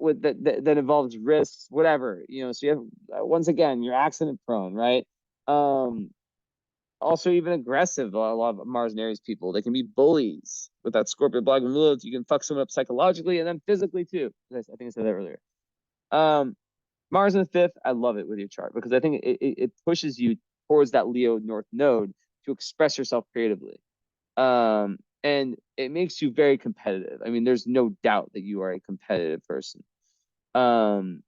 that involves risks, whatever. So you have once again you're accident prone, right? Um, Also even aggressive. A lot of Mars and Aries people, they can be bullies with that Scorpio block and Lilith. You can fuck someone up psychologically and then physically too. I think I said that earlier. Um, Mars in the fifth, I love it with your chart because I think it pushes you towards that Leo North node to express yourself creatively. And it makes you very competitive. I mean, there's no doubt that you are a competitive person. Um,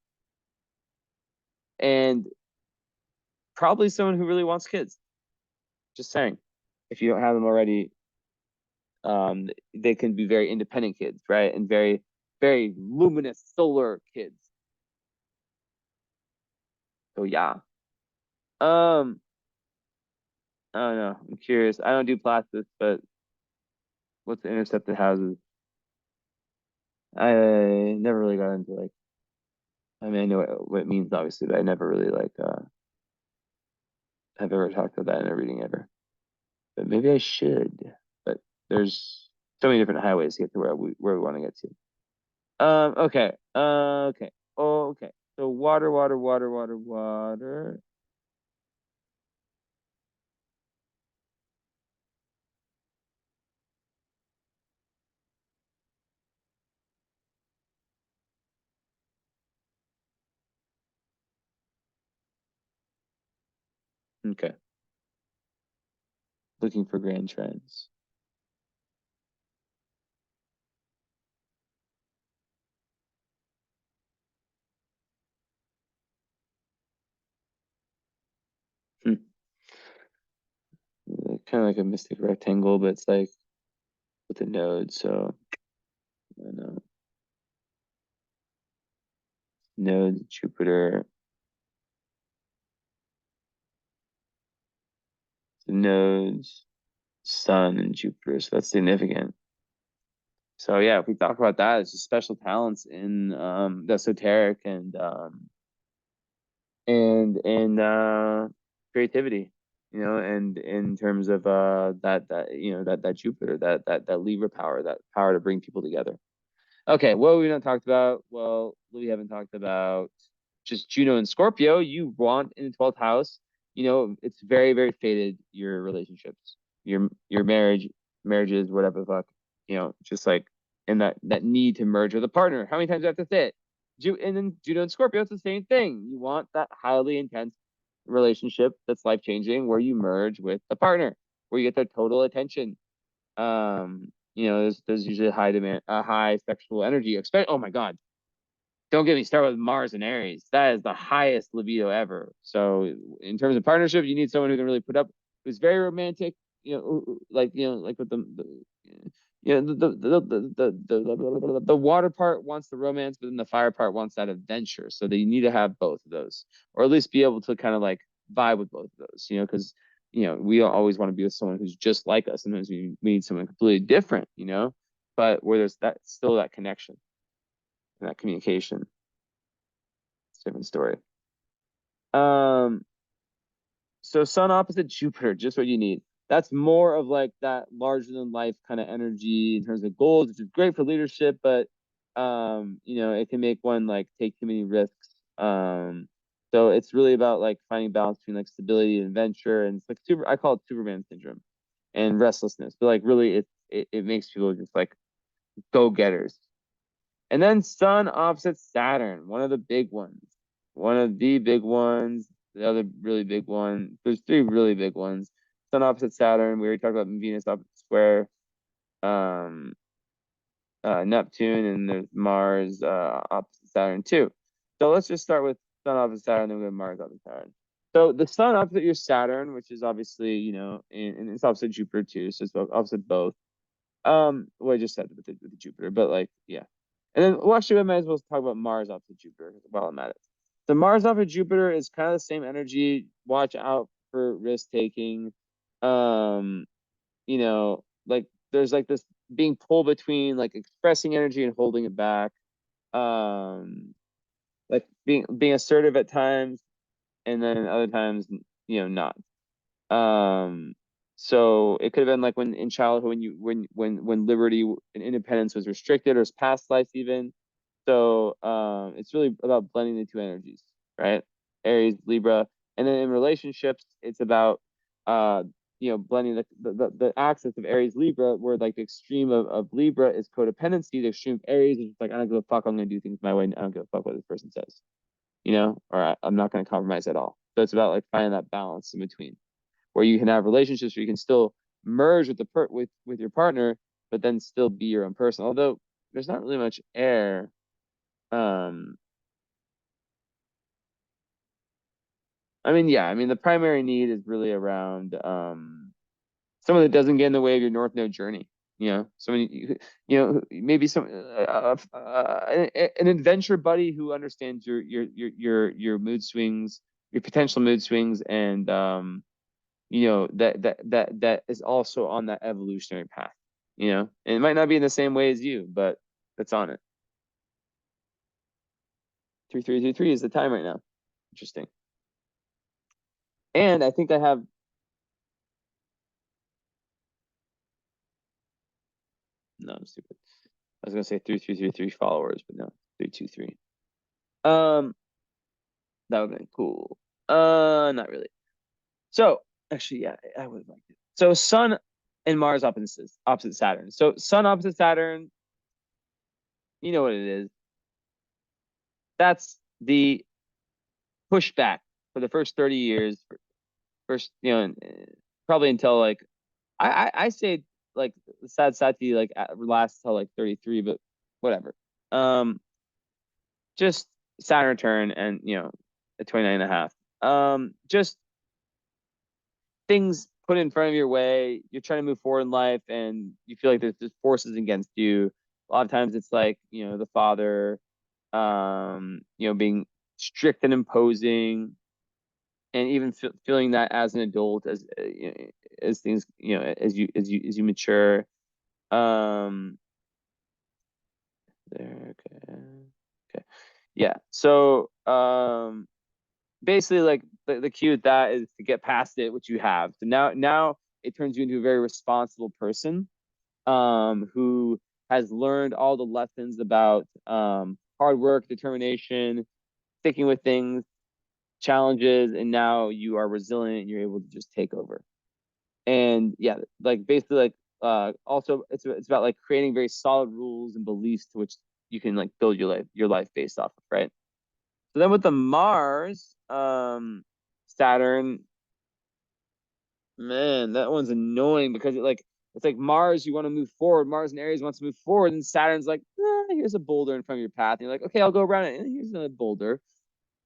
and probably someone who really wants kids. Just saying. If you don't have them already, they can be very independent kids, right? And very, very luminous solar kids. So yeah. Um, I don't know. I'm curious. I don't do plastics, but what's the intercepted houses? I never really got into like. I mean, I know what it means, obviously, but I never really like have ever talked about that in a reading ever. But maybe I should. But there's so many different highways to get to where we want to get to. Okay. Okay. Okay. So water, water, water, water, water. Okay. Looking for grand trends. Hmm. Kind of like a mystic rectangle, but it's like with a node. So I don't know. Node, Jupiter, the nodes, Sun, and Jupiter. So that's significant. So yeah, if we talk about that, it's just special talents in the esoteric and creativity, and in terms of that Jupiter, that Libra power, that power to bring people together. Okay, what we not talked about? Well, we haven't talked about just Juno and Scorpio. You want in the 12th house, it's very, very fated, your relationships, your marriages, whatever the fuck, just like in that need to merge with a partner. How many times do I have to say it? And then Juno and Scorpio, it's the same thing. You want that highly intense relationship that's life changing where you merge with a partner, where you get their total attention. There's usually a high demand, a high sexual energy. Oh my God, don't get me started with Mars and Aries. That is the highest libido ever. So in terms of partnership, you need someone who can really put up, who's very romantic, like with the water part wants the romance, but then the fire part wants that adventure. So they need to have both of those, or at least be able to kind of like vibe with both of those, because we don't always want to be with someone who's just like us. Sometimes we need someone completely different, but where there's that connection and that communication. It's a different story. Um, so Sun opposite Jupiter, just what you need. That's more of like that larger than life kind of energy in terms of goals, which is great for leadership, but it can make one like take too many risks. So it's really about like finding balance between like stability and adventure, and it's like I call it Superman syndrome and restlessness. But like really it makes people just like go-getters. And then Sun opposite Saturn, one of the big ones. One of the big ones. The other really big one. There's three really big ones. Sun opposite Saturn. We already talked about Venus opposite square. Um, Neptune, and there's Mars opposite Saturn too. So let's just start with Sun opposite Saturn, then we go to Mars opposite Saturn. So the Sun opposite your Saturn, which is obviously, and it's opposite Jupiter too, so it's opposite both. Well, I just said with the Jupiter, but like, yeah. And then, well, actually, I might as well talk about Mars opposite Jupiter while I'm at it. The Mars opposite Jupiter is kind of the same energy. Watch out for risk taking. Um, like there's like this being pulled between like expressing energy and holding it back. Like being assertive at times, and then other times, not. Um, so it could have been like when in childhood, when liberty and independence was restricted, or past life even. So it's really about blending the two energies, right? Aries, Libra, and then in relationships, it's about blending the axis of Aries, Libra, where like the extreme of Libra is codependency, the extreme of Aries is just like, I don't give a fuck, I'm gonna do things my way, and I don't give a fuck what this person says, or I'm not gonna compromise at all. So it's about like finding that balance in between, where you can have relationships where you can still merge with with your partner, but then still be your own person. Although there's not really much air. Um, the primary need is really around someone that doesn't get in the way of your North Node journey. Someone maybe an adventure buddy who understands your mood swings, your potential mood swings, and that is also on that evolutionary path, and it might not be in the same way as you, but it's on it. 3333 is the time right now. Interesting. And I think I have, no, I'm stupid. I was gonna say 3333 followers, but no, 323. Um, that would have been cool. Not really. So actually, yeah, I would have liked it. So Sun and Mars opposite Saturn. So Sun opposite Saturn, you know what it is. That's the pushback for the first 30 years first, probably until like I say like Sad Sati like lasts till like 33, but whatever. Um, just Saturn return and at 29 and a half. Just things put in front of your way. You're trying to move forward in life, and you feel like there's just forces against you. A lot of times, it's like the father, being strict and imposing, and even feeling that as an adult, as things, as you mature. Um, there, okay, okay, yeah. So, basically, like the key with that is to get past it, which you have. So now it turns you into a very responsible person, who has learned all the lessons about hard work, determination, sticking with things, challenges, and now you are resilient and you're able to just take over. And yeah, like basically like also it's about like creating very solid rules and beliefs to which you can like build your life based off of, right? So then with the Mars, Saturn, man, that one's annoying because it's like Mars, you want to move forward. Mars and Aries wants to move forward, and Saturn's like, here's a boulder in front of your path. And you're like, okay, I'll go around it. And here's another boulder.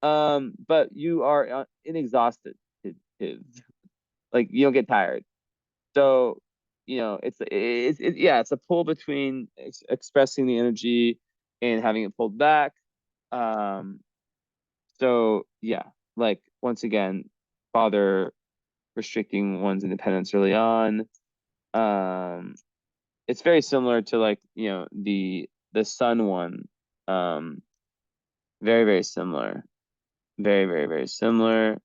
But you are inexhausted. Like you don't get tired. So, it's a pull between expressing the energy and having it pulled back. Um, so yeah, like once again, father restricting one's independence early on. Um, it's very similar to like, the sun one. Um, very, very similar. Very, very, very similar.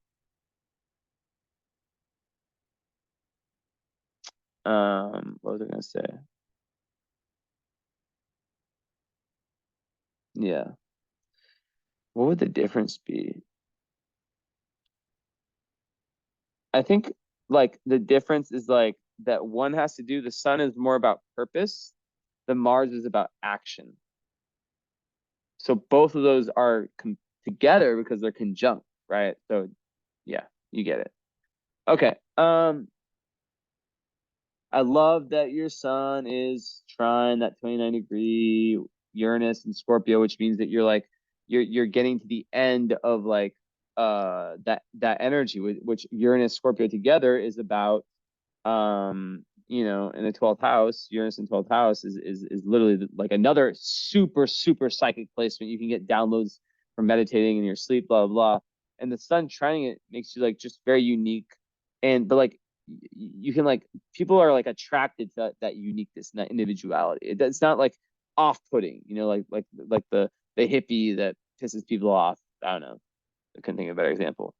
What was I gonna say? Yeah. What would the difference be? I think like the difference is like that one has to do, the sun is more about purpose, the Mars is about action. So both of those are together because they're conjunct, right? So yeah, you get it. Okay. I love that your sun is trine that 29-degree Uranus and Scorpio, which means that you're like you're getting to the end of like that energy, which Uranus Scorpio together is about. In the 12th house, Uranus in 12th house is literally like another super super psychic placement. You can get downloads from meditating in your sleep, blah blah blah. And the sun trining it makes you like just very unique. And but like you can like people are like attracted to that uniqueness and that individuality. It's not like off-putting, like the hippie that pisses people off. I don't know. I couldn't think of a better example.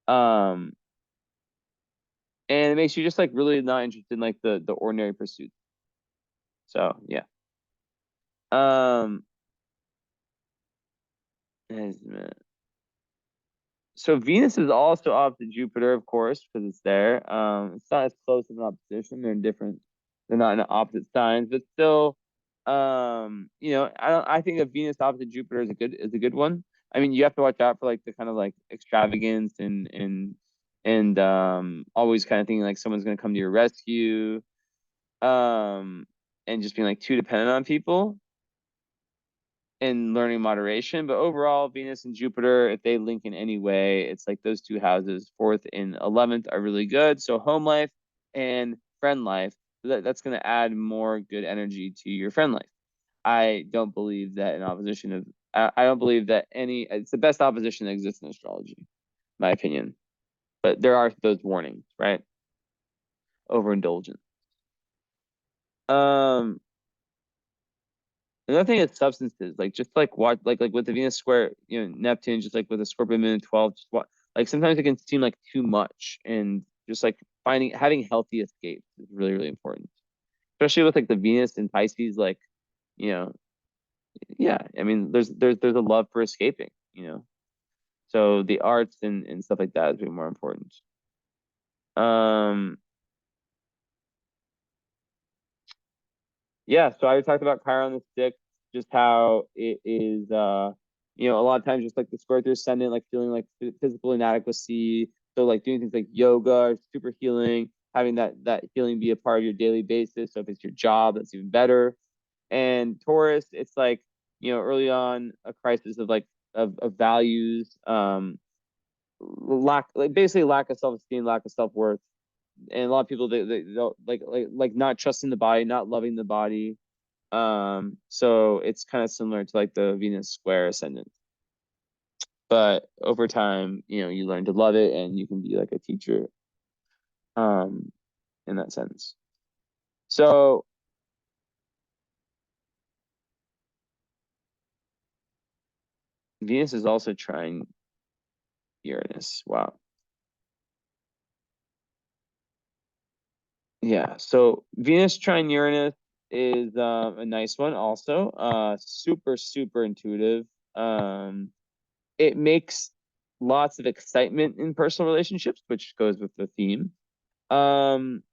Um, and it makes you just like really not interested in like the ordinary pursuits. So yeah. Um, so Venus is also opposite Jupiter, of course, because it's there. It's not as close of an opposition. They're in different. They're not in opposite signs, but still, I don't. I think a Venus opposite Jupiter is a good one. I mean, you have to watch out for like the kind of like extravagance and always kind of thinking like someone's gonna come to your rescue. Um, and just being like too dependent on people and learning moderation. But overall, Venus and Jupiter, if they link in any way, it's like those two houses, fourth and 11th, are really good. So home life and friend life, that's going to add more good energy to your friend life. I don't believe that an opposition of, I don't believe that it's the best opposition that exists in astrology, my opinion. But there are those warnings, right? Overindulgence. Um, Another thing is substances, like just like watch, like with the Venus square, Neptune, just like with the Scorpio moon 12, just like sometimes it can seem like too much, and just like having healthy escapes is really really important, especially with like the Venus and Pisces, like you know, yeah, I mean, there's a love for escaping. So the arts and stuff like that is way more important. Um, Yeah, so I talked about Chiron the sixth, just how it is, a lot of times just like the square through ascendant, like feeling like physical inadequacy. So like doing things like yoga, super healing, having that healing be a part of your daily basis. So if it's your job, that's even better. And Taurus, it's like, early on a crisis of like of values, lack like basically lack of self-esteem, lack of self-worth. And a lot of people they don't like not trusting the body, not loving the body. So it's kind of similar to like the Venus square ascendant. But over time, you learn to love it and you can be like a teacher, um, in that sense. So Venus is also trying Uranus. Wow. Yeah. So Venus trine Uranus is a nice one also. Super, super intuitive. It makes lots of excitement in personal relationships, which goes with the theme. Um,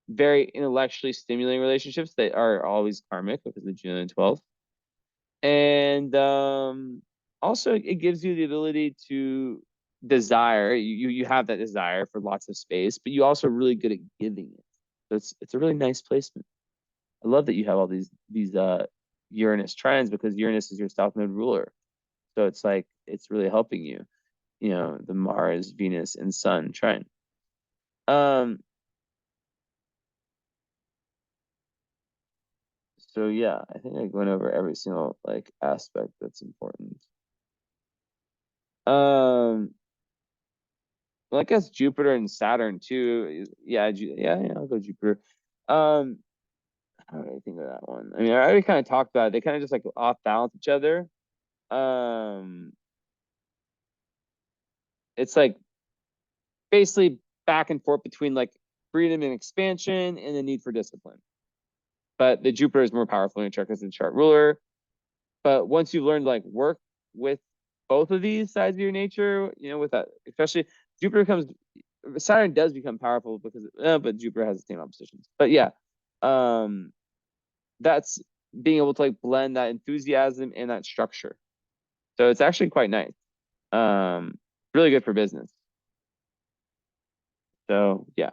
Very intellectually stimulating relationships that are always karmic because of June and 12th. And also it gives you the ability to desire. You have that desire for lots of space, but you also really good at giving it. So it's a really nice placement. I love that you have all these Uranus trines because Uranus is your South Node ruler. So it's like it's really helping you, the Mars, Venus, and Sun trine. Um, so yeah, I think I went over every single like aspect that's important. Um, well, I guess Jupiter and Saturn too. Yeah, yeah, I'll go Jupiter. Um, how do I think of that one? I mean, I already kind of talked about it. They kind of just like off balance each other. Um, it's like basically back and forth between like freedom and expansion and the need for discipline. But the Jupiter is more powerful in your chart because it's the chart ruler. But once you've learned to like work with both of these sides of your nature, with that, especially Jupiter comes, Saturn does become powerful because, but Jupiter has the same oppositions. But yeah, um, that's being able to like blend that enthusiasm and that structure. So it's actually quite nice. Really good for business. So yeah.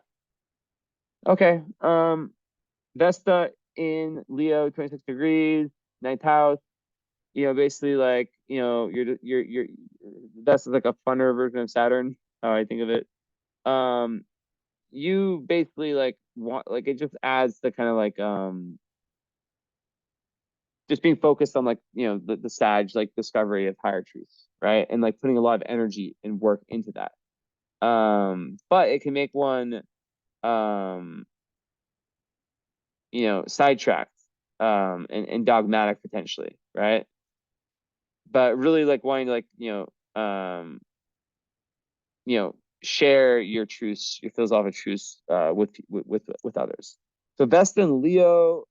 Okay. Vesta in Leo, 26 degrees, ninth house. Basically like, you're that's like a funner version of Saturn, how I think of it. You basically like want like it just adds the kind of like just being focused on like, the Sag like discovery of higher truths, right? And like putting a lot of energy and work into that. But it can make one um, sidetracked and dogmatic potentially, right? But really like wanting to like share your truths, your philosophical truths with others. So Vesta and Leo,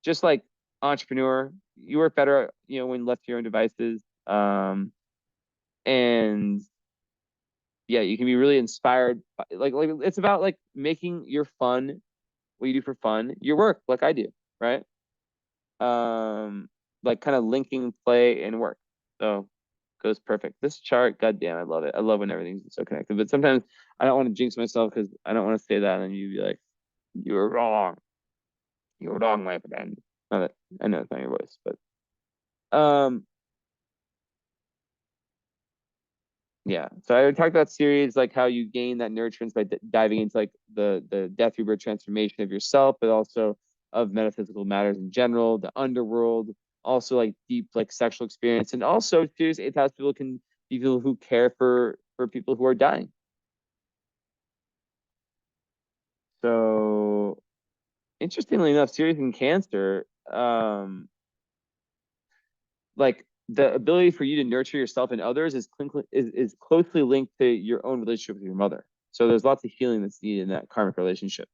just like entrepreneur, you work better when left to your own devices. And yeah, you can be really inspired like it's about like making your fun, what you do for fun, your work, like I do, right? um like kind of linking play and work. So goes perfect. This chart, goddamn, I love it. I love when everything's so connected. But sometimes I don't want to jinx myself because I don't want to say that and you be like, "You're wrong. You're wrong, my friend." Not that I know it's not your voice, but yeah. So I talked about series like how you gain that nurturance by diving into like the death rebirth transformation of yourself, but also of metaphysical matters in general, the underworld, also like deep like sexual experience, and also series 8,000 people can be people who care for people who are dying. So interestingly enough, series in Cancer, like the ability for you to nurture yourself and others is closely linked to your own relationship with your mother. So there's lots of healing that's needed in that karmic relationship.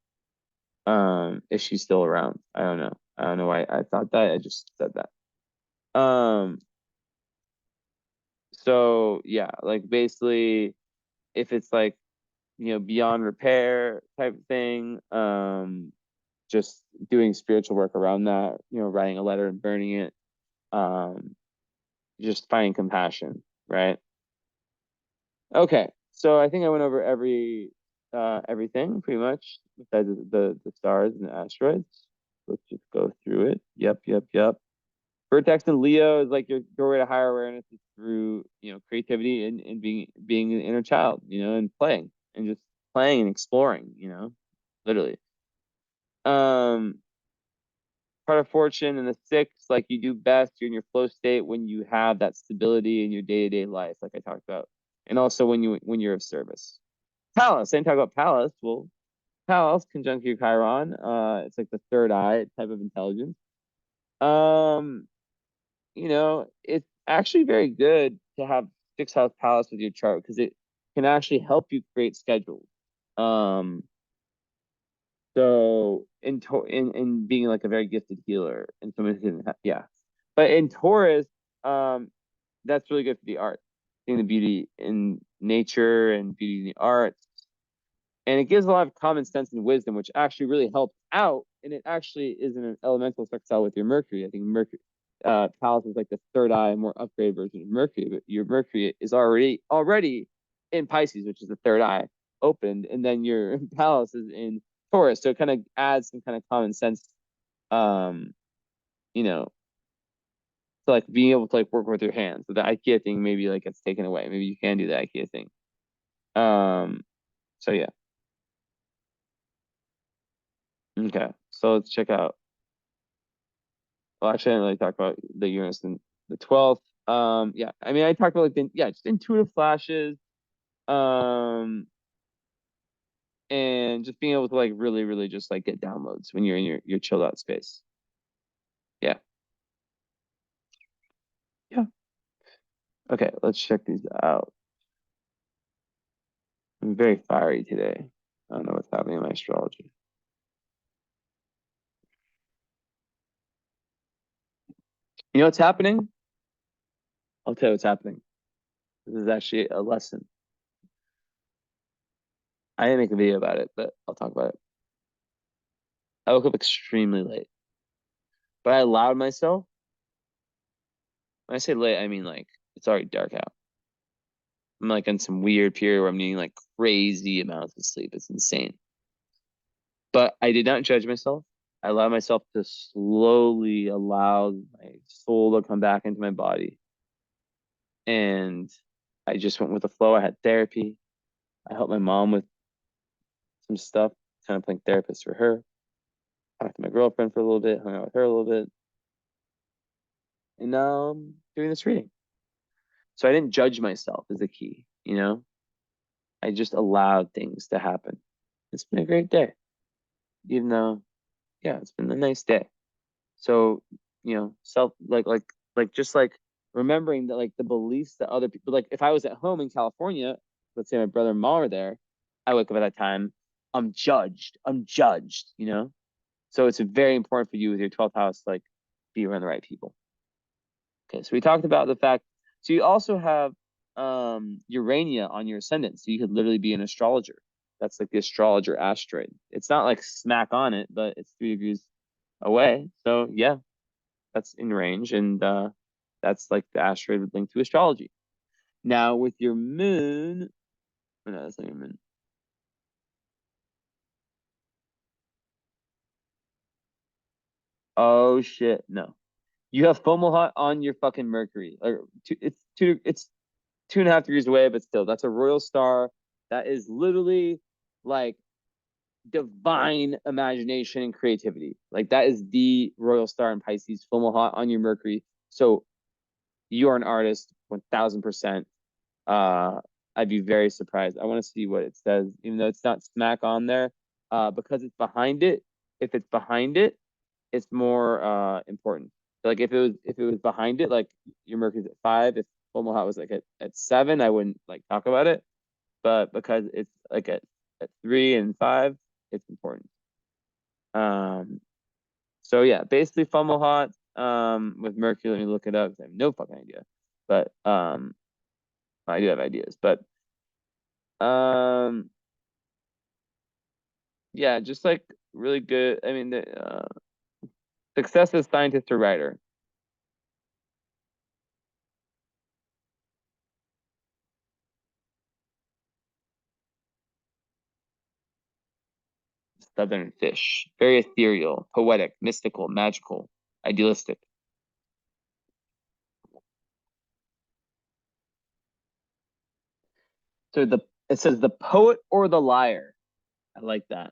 If she's still around, I don't know. I don't know why I thought that. I just said that. So yeah, like basically, if it's like beyond repair type thing, just doing spiritual work around that. Writing a letter and burning it. Um, just finding compassion, right? Okay, So I think I went over everything pretty much besides the stars and the asteroids. Let's just go through it. Yep, yep, yep. Vertex and Leo is like your doorway to higher awareness is through, creativity and being an inner child, and playing and just playing and exploring, literally. Um, Part of fortune and the six, like you do best, you're in your flow state when you have that stability in your day-to-day life, like I talked about. And also when you're of service. Palace, I didn't talk about Palace. Well, Palace conjunct your Chiron. It's like the third eye type of intelligence. Um, it's actually very good to have sixth house Palace with your chart because it can actually help you create schedules. Um, so in being like a very gifted healer and someone who yeah. But in Taurus, that's really good for the art, seeing the beauty in nature and beauty in the arts. And it gives a lot of common sense and wisdom, which actually really helps out. And it actually is an elemental sextile with your Mercury. I think Mercury, Pallas is like the third eye, more upgraded version of Mercury, but your Mercury is already in Pisces, which is the third eye opened, and then your Pallas is in Taurus, so it kind of adds some kind of common sense, um, you know, to like being able to like work with your hands. So the IKEA thing maybe like gets taken away. Maybe you can do the IKEA thing. Um, so yeah. Okay. So let's check out. Well, actually, I didn't really talk about the Uranus and the 12th. Yeah, I mean, I talked about like just intuitive flashes, um, and just being able to like really, really just like get downloads when you're in your chilled out space. Yeah, yeah. Okay, let's check these out. I'm very fiery today. I don't know what's happening in my astrology. You know what's happening? I'll tell you what's happening. This is actually a lesson. I didn't make a video about it, but I'll talk about it. I woke up extremely late, but I allowed myself. When I say late, I mean like it's already dark out. I'm like in some weird period where I'm needing like crazy amounts of sleep. It's insane. But I did not judge myself. I allowed myself to slowly allow my soul to come back into my body. And I just went with the flow. I had therapy. I helped my mom with some stuff, kind of playing therapist for her. Talked to my girlfriend for a little bit, hung out with her a little bit. And now I'm doing this reading. So I didn't judge myself is the key. I just allowed things to happen. It's been a great day, even though, yeah, it's been a nice day. So, self like just like remembering that like the beliefs that other people like if I was at home in California, let's say my brother and mom are there, I wake up at that time, I'm judged. So it's very important for you with your 12th house, like be around the right people. Okay, so we talked about the fact, so you also have Urania on your ascendant, so you could literally be an astrologer. That's like the astrologer asteroid. It's not like smack on it, but it's 3 degrees away. So yeah, that's in range, and that's like the asteroid linked to astrology. Now with your moon, oh, no, that's not your moon. Oh shit, no. You have Fomalhaut on your fucking Mercury. It's 2.5 degrees away, but still, that's a royal star. That is literally like divine imagination and creativity. Like that is the royal star in Pisces, Fomalhaut on your Mercury. So you are an artist, 1000%. Uh, I'd be very surprised. I want to see what it says, even though it's not smack on there. Because it's behind it. If it's behind it, it's more important. So, like if it was behind it, like your Mercury's at 5, if Omaha was like at 7, I wouldn't like talk about it. But because it's like at 3 and 5, it's important. Um, so yeah, basically Fomalhaut with Mercury. Let me look it up. I have no fucking idea, but I do have ideas. But um, yeah, just like really good. I mean, success as scientist or writer. southern fish. Very ethereal, poetic, mystical, magical, idealistic. So it says the poet or the liar. I like that.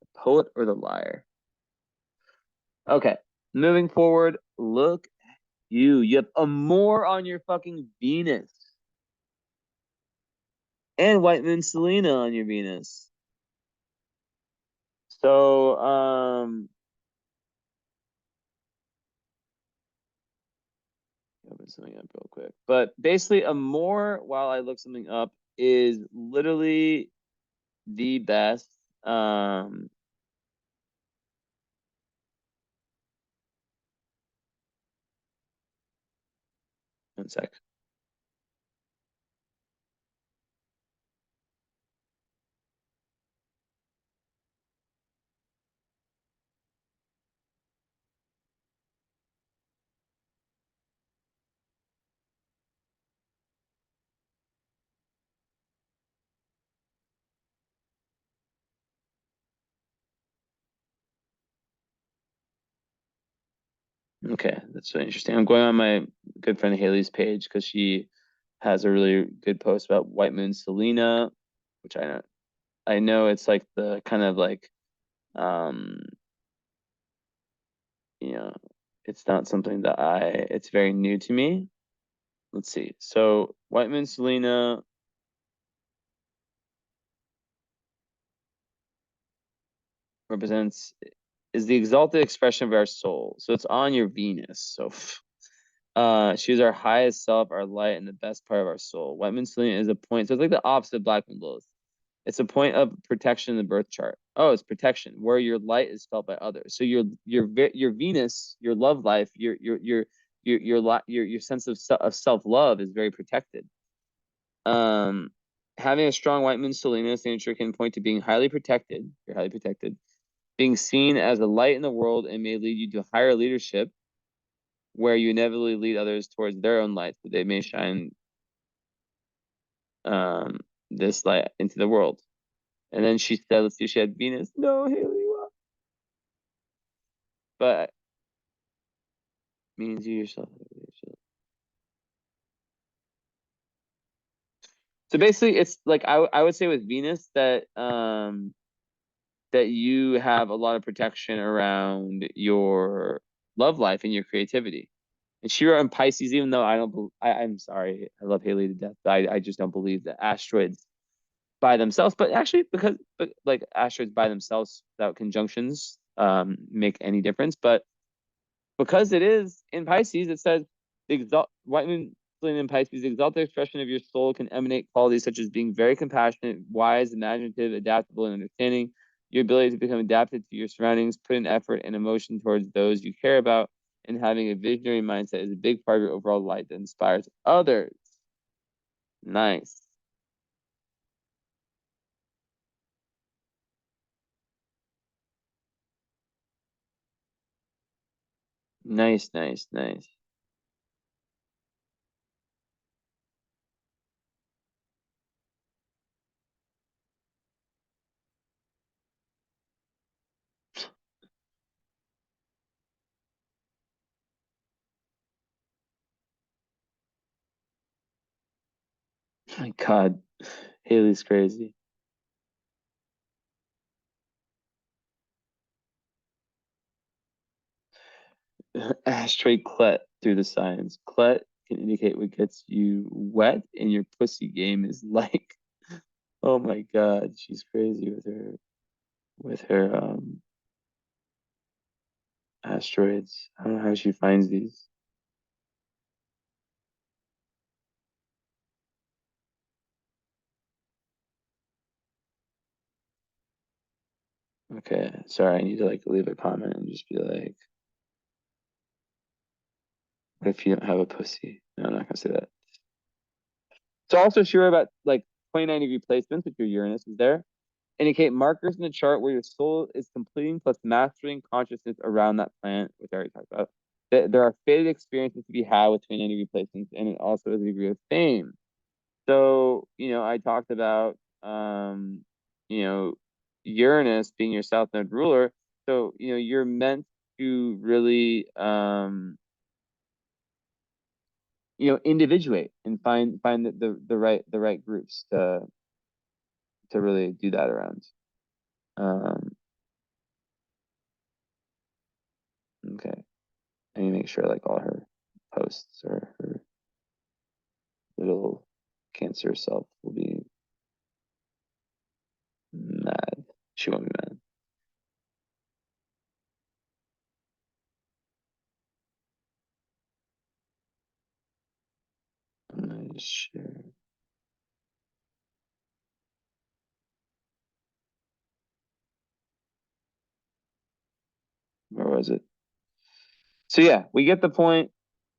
The poet or the liar. Okay. Moving forward, look you. You have a more on your fucking Venus. And White Moon Selena on your Venus. So, open something up real quick. But basically, a more while I look something up is literally the best. One sec. Okay, that's really interesting. I'm going on my good friend Haley's page because she has a really good post about White Moon Selena, which I know it's like the kind of like um you know, it's not something that it's very new to me. Let's see. So White Moon Selena represents is the exalted expression of our soul. So it's on your Venus. So she is our highest self, our light, and the best part of our soul. White Moon Selena is a point. So it's like the opposite of Black Moon Lilith. It's a point of protection in the birth chart. Oh, it's protection where your light is felt by others. So your Venus, your love life, your sense of self love is very protected. Um, Having a strong White Moon Selena signature can point to being highly protected. You're highly protected, being seen as a light in the world, and may lead you to higher leadership, where you inevitably lead others towards their own light, so they may shine um this light into the world. And then she said, let's see, she had Venus. No, Haley, what? But means you yourself. So basically, it's like I would say with Venus that you have a lot of protection around your love life and your creativity. And she wrote in Pisces, even though I don't, I'm sorry, I love Haley to death, but I just don't believe that asteroids by themselves, but actually but like asteroids by themselves without conjunctions make any difference. But because it is in Pisces, it says the White Moon in Pisces, the exalted expression of your soul can emanate qualities such as being very compassionate, wise, imaginative, adaptable, and understanding. Your ability to become adapted to your surroundings, put in effort and emotion towards those you care about, and having a visionary mindset is a big part of your overall life that inspires others. Nice. Nice, nice, nice. My God, Haley's crazy. Ashtray clet through the signs. Clet can indicate what gets you wet, and your pussy game is like, oh my God, she's crazy with her asteroids. I don't know how she finds these. Okay, sorry, I need to like leave a comment and just be like, what if you don't have a pussy? No, I'm not gonna say that. So also sure about like 29-degree placements, if your Uranus is there. Indicate markers in the chart where your soul is completing plus mastering consciousness around that planet, which I already talked about. There are fated experiences to be had with 29-degree placements, and it also is a degree of fame. So, I talked about, you know, Uranus being your south node ruler. So, you're meant to really, individuate and find the right groups to really do that around. Um, okay. I need to make sure like all her posts or her little Cancer self will be mad. She won't be mad. I'm gonna share. Where was it? So yeah, we get the point.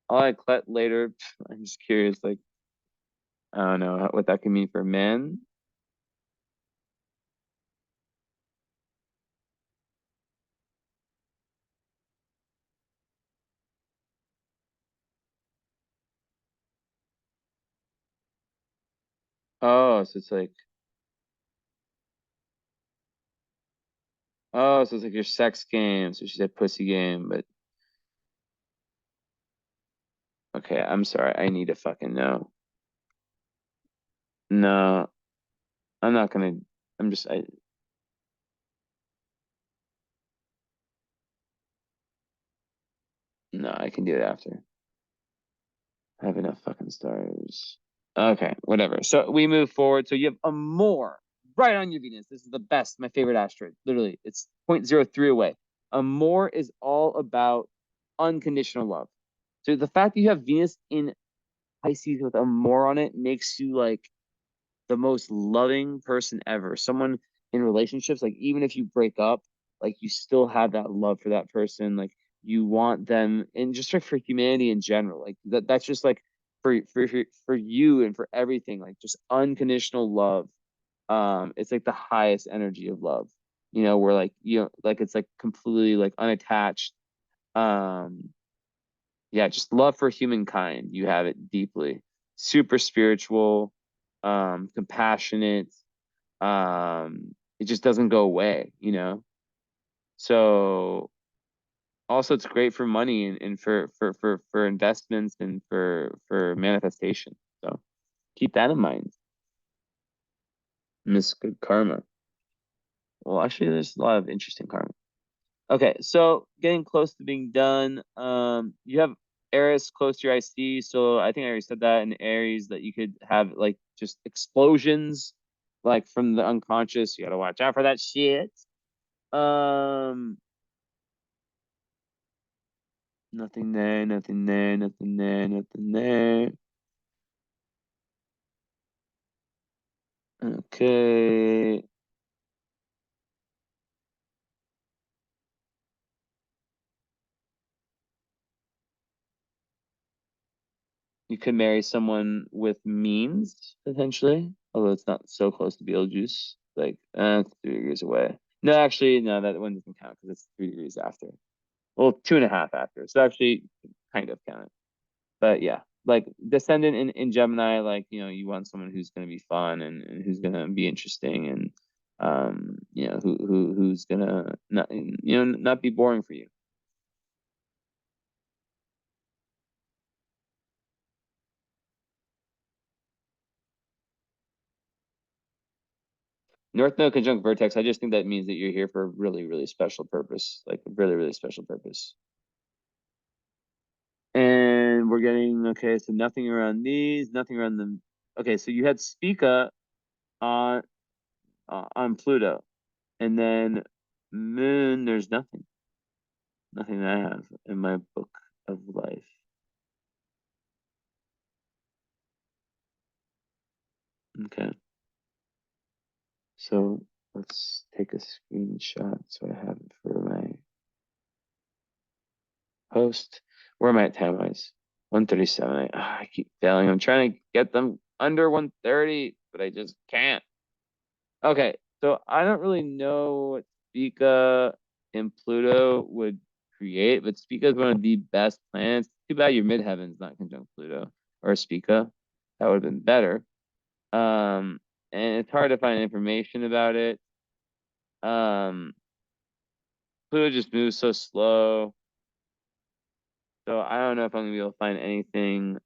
I'll like let later. I'm just curious, like I don't know what that can mean for men. Oh, so it's like so it's like your sex game. So she said pussy game, but okay, I'm sorry. I need to fucking know. No, I'm not gonna. I'm just. No, I can do it after. I have enough fucking stars. Okay, whatever. So we move forward. So you have Amor right on your Venus. This is the best, my favorite asteroid. Literally, it's 0.03 away. Amor is all about unconditional love. So the fact that you have Venus in Pisces with Amor on it makes you like the most loving person ever. Someone in relationships, like even if you break up, like you still have that love for that person. Like you want them, and just like for humanity in general, like that's just like for you and for everything, like just unconditional love. It's like the highest energy of love. Where like like it's like completely like unattached. Um, yeah, just love for humankind. You have it deeply. Super spiritual, compassionate, it just doesn't go away. So also it's great for money and for investments and for manifestation. So keep that in mind. Miss Good Karma. Well, actually, there's a lot of interesting karma. Okay, so getting close to being done. You have Eris close to your IC, so I think I already said that in Aries that you could have like just explosions, like from the unconscious. You gotta watch out for that shit. Um, Nothing there, nothing there, nothing there, nothing there. Okay. You could marry someone with means, potentially, although it's not so close to Beetlejuice. Like, it's 3 degrees away. No, actually, no, that one doesn't count because it's 3 degrees after. Well, 2.5 after. So actually, kind of count it. But yeah, like Descendant in Gemini, like, you want someone who's going to be fun and who's going to be interesting and, who's going to not be boring for you. North Node conjunct vertex, I just think that means that you're here for a really, really special purpose, like a really, really special purpose. And we're getting, okay, so nothing around these, nothing around them. Okay, so you had Spica on on Pluto, and then Moon, there's nothing that I have in my book of life. Okay, so let's take a screenshot so I have it for my post. Where am I at time-wise? 137. I keep failing. I'm trying to get them under 130, but I just can't. Okay, so I don't really know what Spica and Pluto would create, but Spica is one of the best planets. Too bad your midheaven's not conjunct Pluto or Spica. That would have been better. And it's hard to find information about it. Um, Pluto just moves so slow. So I don't know if I'm gonna be able to find anything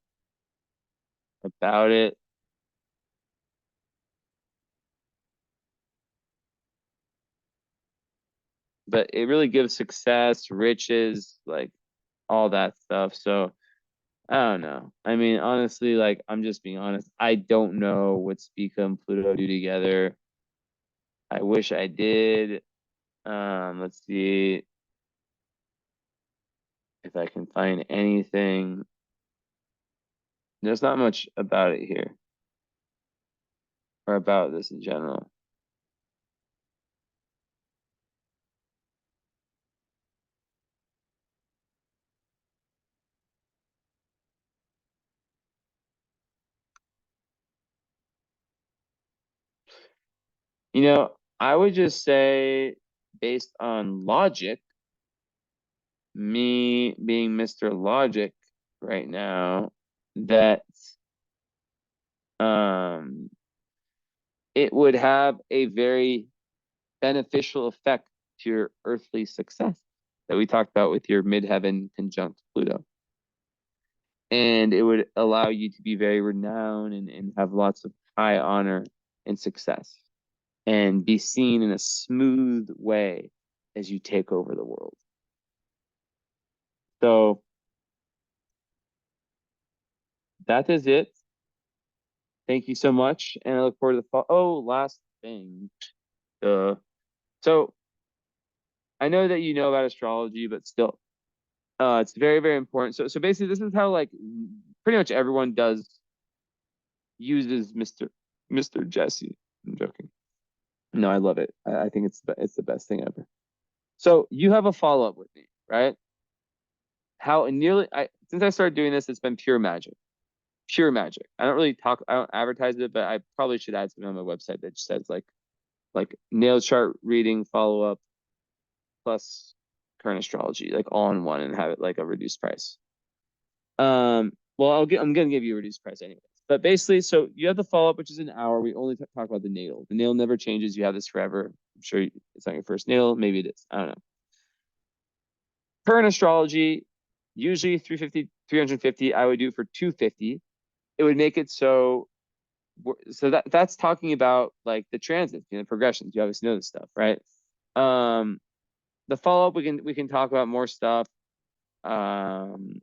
about it. But it really gives success, riches, like all that stuff. So I don't know. I mean, honestly, like I'm just being honest. I don't know what Spica and Pluto do together. I wish I did. Let's see if I can find anything. There's not much about it here or about this in general. I would just say, based on logic, me being Mr. Logic right now, that um it would have a very beneficial effect to your earthly success that we talked about with your midheaven conjunct Pluto. And it would allow you to be very renowned and have lots of high honor and success and be seen in a smooth way as you take over the world. So that is it. Thank you so much. And I look forward to the fall. Oh, last thing. So I know that you know about astrology, but still, it's very, very important. So basically, this is how like pretty much everyone uses Mr. Jesse. I'm joking. No, I love it. I think it's the best thing ever. So you have a follow up with me, right? How nearly I since I started doing this, it's been pure magic. Pure magic. I don't advertise it, but I probably should add something on my website that just says like nail chart reading follow up plus current astrology, like all in one, and have it like a reduced price. Well, I'm gonna give you a reduced price anyways. But basically, so you have the follow up, which is an hour. We only talk about the natal. The natal never changes. You have this forever. I'm sure it's not your first natal. Maybe it is. I don't know. Current astrology, usually 350, 350. I would do for 250. It would make it so that's talking about like the transits, the progressions. You obviously know this stuff, right? Um, the follow up we can talk about more stuff. Um,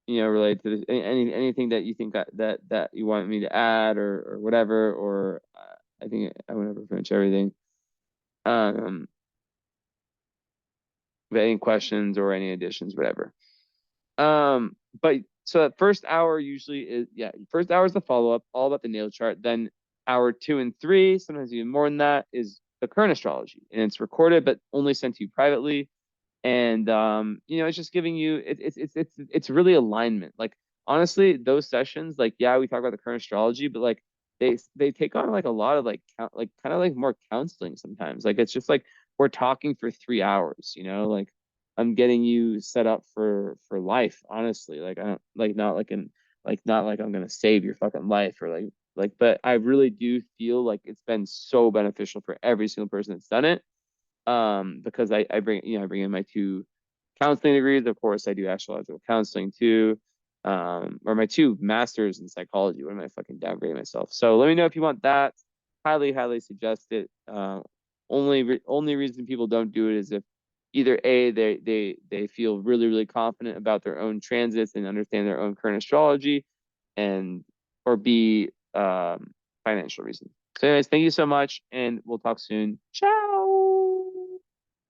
related to this, anything that you think that you want me to add or whatever, or I think I went over pretty much everything. Um, but any questions or any additions, whatever. But so that first hour usually is first hour is the follow up, all about the natal chart. Then hour 2 and 3, sometimes even more than that, is the current astrology, and it's recorded but only sent to you privately. And it's just giving you it's really alignment. Like honestly, those sessions, like we talk about the current astrology, but like they take on like a lot of like kind of like more counseling sometimes. Like it's just like we're talking for 3 hours, like I'm getting you set up for life, honestly. Like I don't not like I'm gonna save your fucking life or but I really do feel like it's been so beneficial for every single person that's done it, because I bring in my 2 counseling degrees. Of course, I do astrological counseling too, or my 2 masters in psychology. What am I fucking downgrading myself? So let me know if you want that. Highly, highly suggest it. Only reason people don't do it is if either A, they feel really, really confident about their own transits and understand their own current astrology, and or B, financial reasons. So anyways, thank you so much, and we'll talk soon. Ciao.